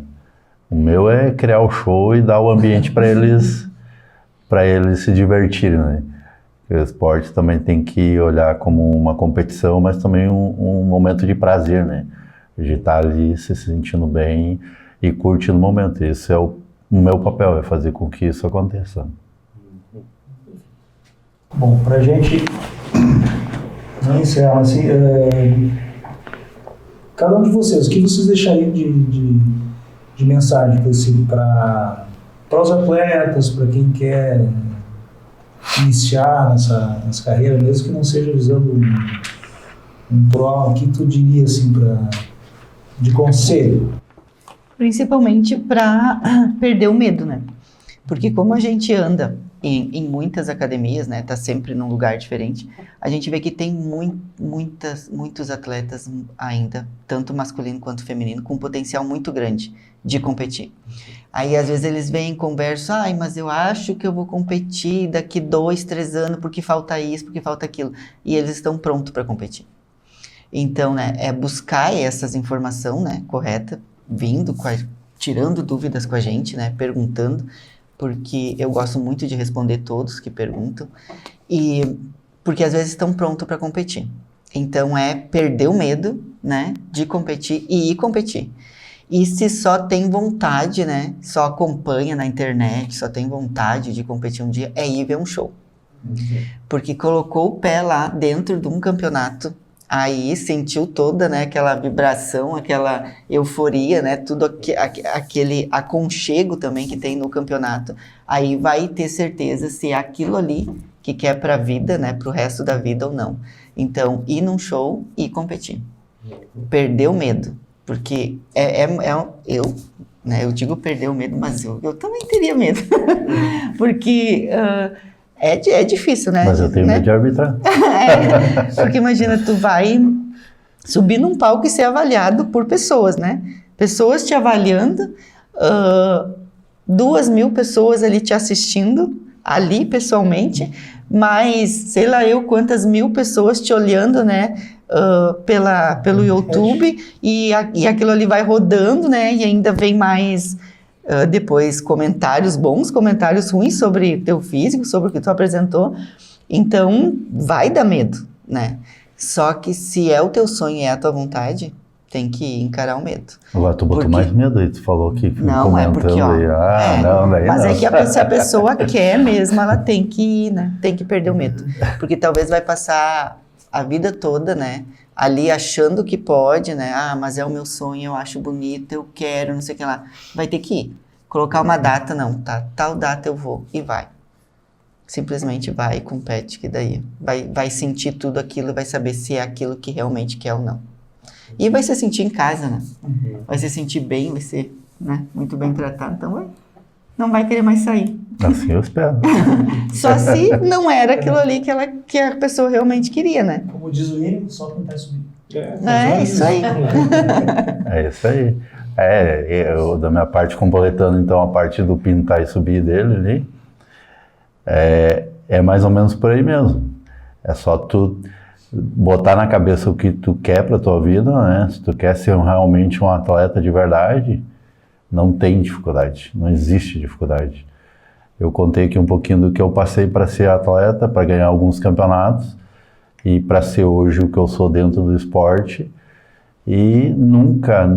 O meu é criar o show e dar o ambiente para eles se divertirem, né? O esporte também tem que olhar como uma competição, mas também um momento de prazer, né? De estar ali se sentindo bem e curtindo o momento. Esse é o meu papel, é fazer com que isso aconteça. Bom, pra gente encerrar assim, cada um de vocês, o que vocês deixariam de mensagem para os atletas, para quem quer iniciar nessa carreira, mesmo que não seja visando um pro, o que tu diria assim de conselho? Principalmente para perder o medo, né? Porque como a gente anda em muitas academias, né? Tá sempre num lugar diferente. A gente vê que tem muitos atletas ainda, tanto masculino quanto feminino, com um potencial muito grande de competir. Aí às vezes eles vêm e conversam, mas eu acho que eu vou competir daqui 2, 3 anos porque falta isso, porque falta aquilo. E eles estão prontos para competir. Então, né? É buscar essas informações, né? Correta, tirando dúvidas com a gente, né? Perguntando, porque eu gosto muito de responder todos que perguntam, e porque às vezes estão prontos para competir. Então é perder o medo, né, de competir e ir competir. E se só tem vontade, né, só acompanha na internet, só tem vontade de competir um dia, é ir ver um show. Porque colocou o pé lá dentro de um campeonato, aí sentiu toda, né, aquela vibração, aquela euforia, né, tudo aquele aconchego também que tem no campeonato, aí vai ter certeza se é aquilo ali que quer para a vida, né, para o resto da vida ou não. Então, ir num show e competir. Perder o medo, porque eu digo perder o medo, mas eu também teria medo, porque... É difícil, né? Mas eu tenho medo de arbitrar. Porque imagina, tu vai subir num palco e ser avaliado por pessoas, né? Pessoas te avaliando, 2.000 pessoas ali te assistindo, ali pessoalmente, mas sei lá eu quantas mil pessoas te olhando, né? Pelo YouTube, e aquilo ali vai rodando, né? E ainda vem mais... depois comentários bons, comentários ruins sobre teu físico, sobre o que tu apresentou. Então, vai dar medo, né? Só que se é o teu sonho e é a tua vontade, tem que encarar o medo. Agora tu botou mais medo aí, tu falou que não, comentando porque, ó, aí. Mas não. é que se a pessoa quer mesmo, ela tem que ir, né? Tem que perder o medo. Porque talvez vai passar a vida toda, né? Ali achando que pode, né? Mas é o meu sonho, eu acho bonito, eu quero, não sei o que lá. Vai ter que ir. Colocar uma data, não, tá? Tal data eu vou, e vai. Simplesmente vai e compete, que daí vai sentir tudo aquilo, vai saber se é aquilo que realmente quer ou não. E vai se sentir em casa, né? Vai se sentir bem, vai ser, né, muito bem tratado, então não vai querer mais sair. Assim eu espero. Só se não era aquilo ali que a pessoa realmente queria, né? Como diz o William, só tentar subir. É isso aí. É isso aí. Eu, da minha parte, completando então a parte do pintar e subir dele ali, é mais ou menos por aí mesmo. É só tu botar na cabeça o que tu quer pra tua vida, né? Se tu quer ser realmente um atleta de verdade, não tem dificuldade, não existe dificuldade. Eu contei aqui um pouquinho do que eu passei para ser atleta, para ganhar alguns campeonatos e para ser hoje o que eu sou dentro do esporte. E nunca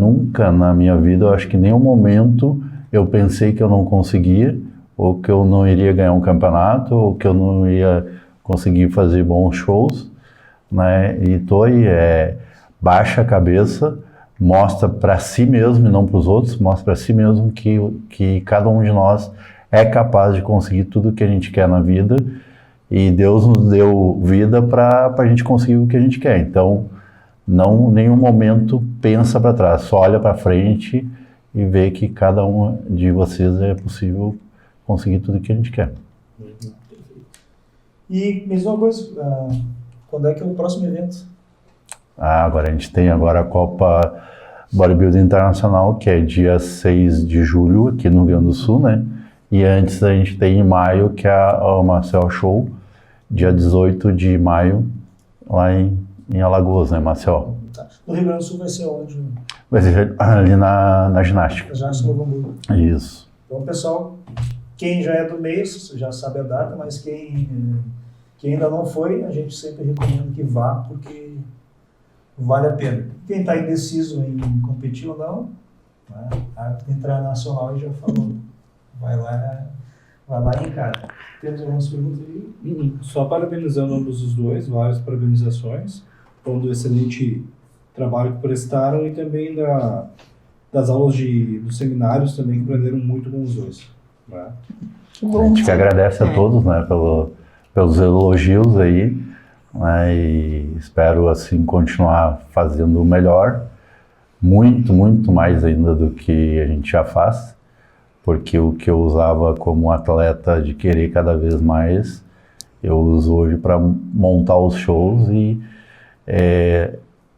na minha vida, eu acho que em nenhum momento eu pensei que eu não conseguia, ou que eu não iria ganhar um campeonato, ou que eu não ia conseguir fazer bons shows, né? E tô aí, baixa a cabeça, mostra para si mesmo e não para os outros, mostra para si mesmo que cada um de nós é capaz de conseguir tudo o que a gente quer na vida, e Deus nos deu vida para a gente conseguir o que a gente quer. Então, não, nenhum momento pensa para trás, só olha para frente e vê que cada um de vocês é possível conseguir tudo que a gente quer. E mesma coisa, quando é que é o próximo evento? Agora a gente tem agora a Copa Bodybuilding Internacional, que é dia 6 de julho aqui no Rio Grande do Sul, né? E antes a gente tem em maio, que é o Marcel Show, dia 18 de maio, lá em Alagoas, né, Marcel? Tá. No Rio Grande do Sul vai ser onde? Vai ser ali na ginástica. Já no Novo Hamburgo. Isso. Então, pessoal, quem já é do meio já sabe a data, mas quem ainda não foi, a gente sempre recomenda que vá, porque vale a pena. Quem está indeciso em competir ou não, né, a árbitro internacional já falou, vai lá e encara. Temos algumas perguntas aí? Só parabenizando ambos os dois, várias parabenizações, falando do excelente trabalho que prestaram e também das aulas dos seminários também, que aprenderam muito com os dois. Né? A gente que agradece a todos, né, pelos elogios aí, né, e espero assim continuar fazendo o melhor, muito, muito mais ainda do que a gente já faz, porque o que eu usava como atleta de querer cada vez mais, eu uso hoje para montar os shows e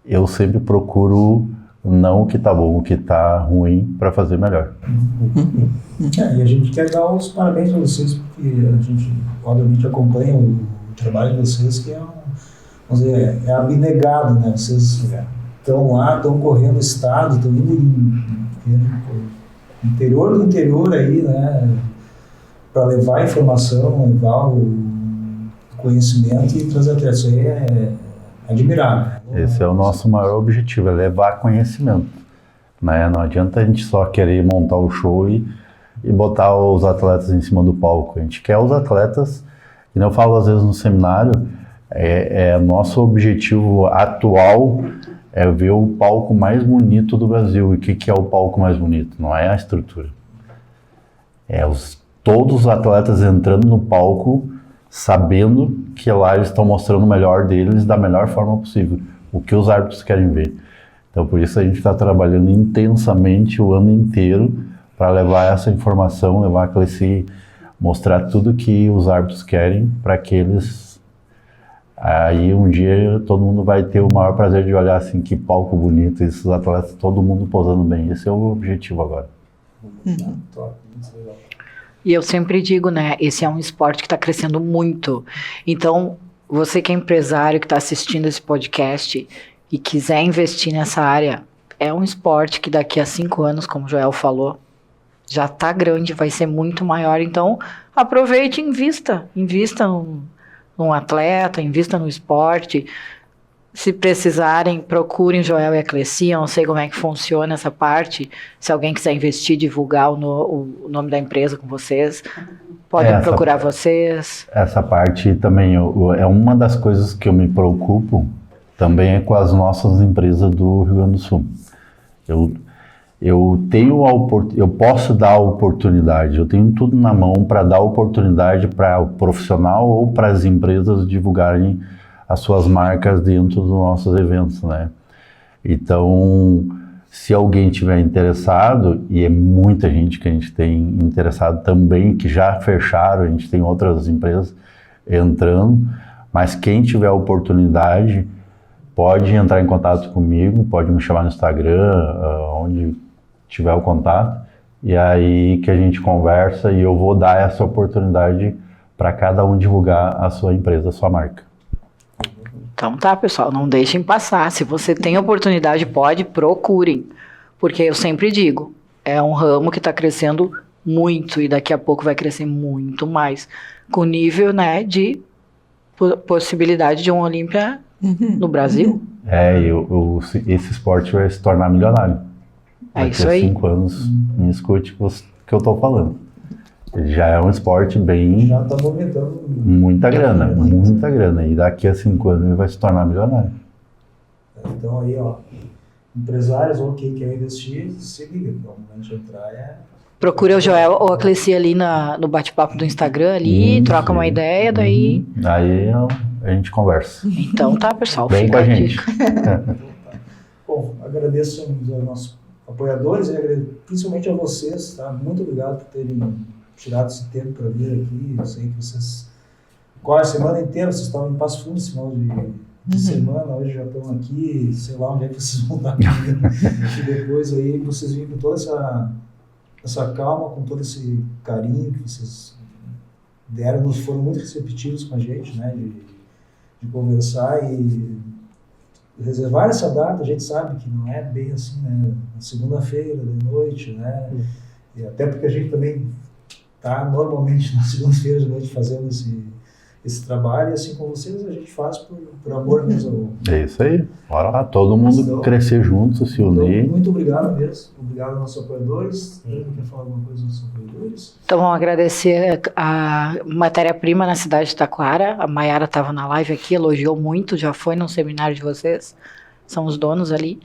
eu sempre procuro não o que tá bom, o que tá ruim para fazer melhor. E a gente quer dar os parabéns para vocês, porque a gente obviamente acompanha o trabalho de vocês, que vamos dizer, é abnegado, né? Vocês estão lá, estão correndo o estado, estão indo interior do interior aí, né? Para levar a informação, levar o conhecimento e trazer atletas. Isso aí é admirável. Né? Esse é o nosso maior objetivo, é levar conhecimento. Né? Não adianta a gente só querer montar o show e botar os atletas em cima do palco. A gente quer os atletas, e eu falo às vezes no seminário, nosso objetivo atual é ver o palco mais bonito do Brasil. E o que é o palco mais bonito? Não é a estrutura. Todos os atletas entrando no palco, sabendo que lá eles estão mostrando o melhor deles da melhor forma possível. O que os árbitros querem ver. Então, por isso a gente está trabalhando intensamente o ano inteiro para levar essa informação, levar a Cleci, mostrar tudo que os árbitros querem para que eles... Aí um dia todo mundo vai ter o maior prazer de olhar assim, que palco bonito, esses atletas, todo mundo posando bem. Esse é o objetivo agora. E eu sempre digo, né, esse é um esporte que está crescendo muito. Então, você que é empresário, que está assistindo esse podcast e quiser investir nessa área, é um esporte que daqui a 5 anos, como o Joel falou, já está grande, vai ser muito maior. Então, aproveite e invista num atleta, invista no esporte. Se precisarem, procurem Joel e a Cleci, eu não sei como é que funciona essa parte. Se alguém quiser investir, divulgar o nome da empresa com vocês, podem procurar vocês. Essa parte também é uma das coisas que eu me preocupo, também é com as nossas empresas do Rio Grande do Sul. Eu posso dar oportunidade, eu tenho tudo na mão para dar oportunidade para o profissional ou para as empresas divulgarem as suas marcas dentro dos nossos eventos, né? Então, se alguém tiver interessado, e é muita gente que a gente tem interessado também, que já fecharam, a gente tem outras empresas entrando, mas quem tiver a oportunidade pode entrar em contato comigo, pode me chamar no Instagram, onde tiver o contato, e aí que a gente conversa e eu vou dar essa oportunidade para cada um divulgar a sua empresa, a sua marca. Então tá, pessoal, não deixem passar. Se você tem oportunidade, procurem. Porque eu sempre digo, é um ramo que está crescendo muito e daqui a pouco vai crescer muito mais. Com nível, né, de possibilidade de um Olímpia no Brasil. Esse esporte vai se tornar milionário. Isso aí. Daqui a 5 anos, me escute o que eu estou falando. Ele já é um esporte bem... Já está movimentando... Muita grana. E daqui a 5 anos ele vai se tornar milionário. Então aí, ó, empresários ou quem quer investir, se liga. O momento de entrar Procura o Joel ou a Cleci ali no bate-papo do Instagram ali, troca uma ideia, daí... Aí a gente conversa. Então tá, pessoal. Vem com a gente. Bom, agradeço aos nossos apoiadores e principalmente a vocês, tá? Muito obrigado por terem tirado esse tempo para vir aqui. Eu sei que vocês, quase a semana inteira, vocês estavam em Passo Fundo, esse final de semana, hoje já estão aqui, sei lá onde é que vocês vão estar comigo. E depois aí vocês vêm com toda essa calma, com todo esse carinho que vocês deram, foram muito receptivos com a gente, né, de conversar e reservar essa data. A gente sabe que não é bem assim, né, na segunda-feira, de noite, né, e até porque a gente também está normalmente na segunda-feira de noite fazendo esse trabalho, e assim como vocês, a gente faz por amor mesmo. É isso aí. Bora lá, todo mundo Então, crescer junto, se unir. Então, muito obrigado mesmo. Obrigado aos nossos apoiadores. Quer falar alguma coisa aos nossos apoiadores? Então, vamos agradecer a matéria-prima na cidade de Taquara. A Maiara estava na live aqui, elogiou muito, já foi num seminário de vocês. São os donos ali.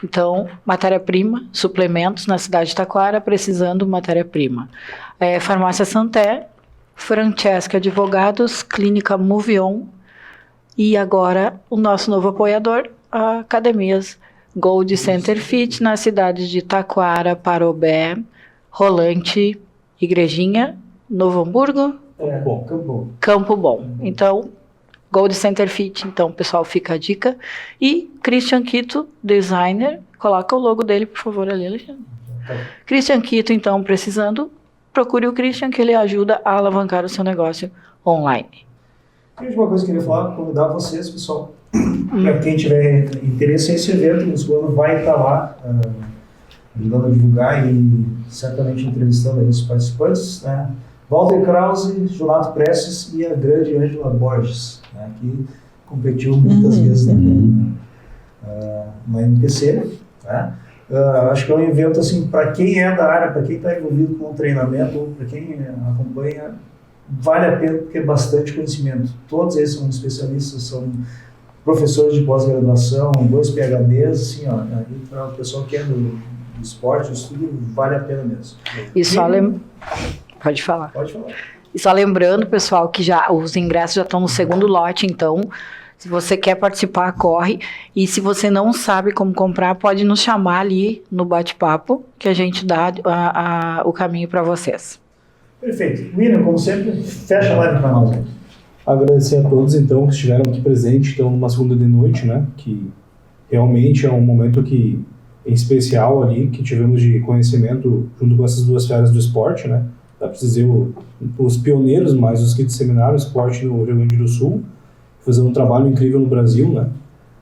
Então, matéria-prima, suplementos na cidade de Taquara, precisando matéria-prima. Farmácia Santé, Francesca Advogados, Clínica Movion e agora o nosso novo apoiador, a Academias Gold Center Fit, na cidade de Taquara, Parobé, Rolante, Igrejinha, Novo Hamburgo, Campo Bom. Então, Gold Center Fit, então, pessoal, fica a dica. E Christian Quito, designer, coloca o logo dele, por favor, ali, Alexandre. Christian Quito, então, precisando, procure o Christian, que ele ajuda a alavancar o seu negócio online. E a última coisa que eu queria falar, convidar vocês, pessoal, para quem tiver interesse nesse evento, o Musculano vai estar lá, ajudando a divulgar e certamente entrevistando aí os participantes, né? Walter Krause, Jonato Prestes e a grande Ângela Borges, né, que competiu muitas vezes na MPC, né? Acho que é um evento assim, para quem é da área, para quem está envolvido com o treinamento, ou para quem acompanha, vale a pena porque é bastante conhecimento. Todos eles são especialistas, são professores de pós-graduação, 2 PhDs, assim, ó, para o pessoal que é do esporte, do estudo, vale a pena mesmo. E só Pode falar. Pode falar. E só lembrando, pessoal, que já os ingressos já estão no segundo lote, então, se você quer participar, corre. E se você não sabe como comprar, pode nos chamar ali no bate-papo, que a gente dá o caminho para vocês. Perfeito. William, como sempre, fecha a live para nós. Agradecer a todos, então, que estiveram aqui presentes, então, numa segunda de noite, né, que realmente é um momento que, em especial ali, que tivemos de conhecimento junto com essas 2 feras do esporte, né, dá para dizer os pioneiros, mas os que disseminaram o esporte no Rio Grande do Sul, fazendo um trabalho incrível no Brasil, né?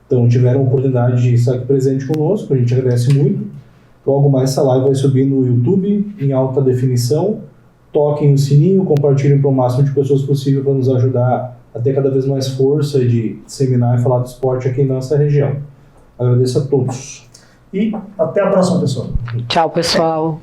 Então tiveram a oportunidade de estar aqui presente conosco, a gente agradece muito. Logo mais essa live vai subir no YouTube, em alta definição. Toquem o sininho, compartilhem para o máximo de pessoas possível para nos ajudar a ter cada vez mais força de disseminar e falar do esporte aqui em nossa região. Agradeço a todos. E até a próxima, pessoal. Tchau, pessoal.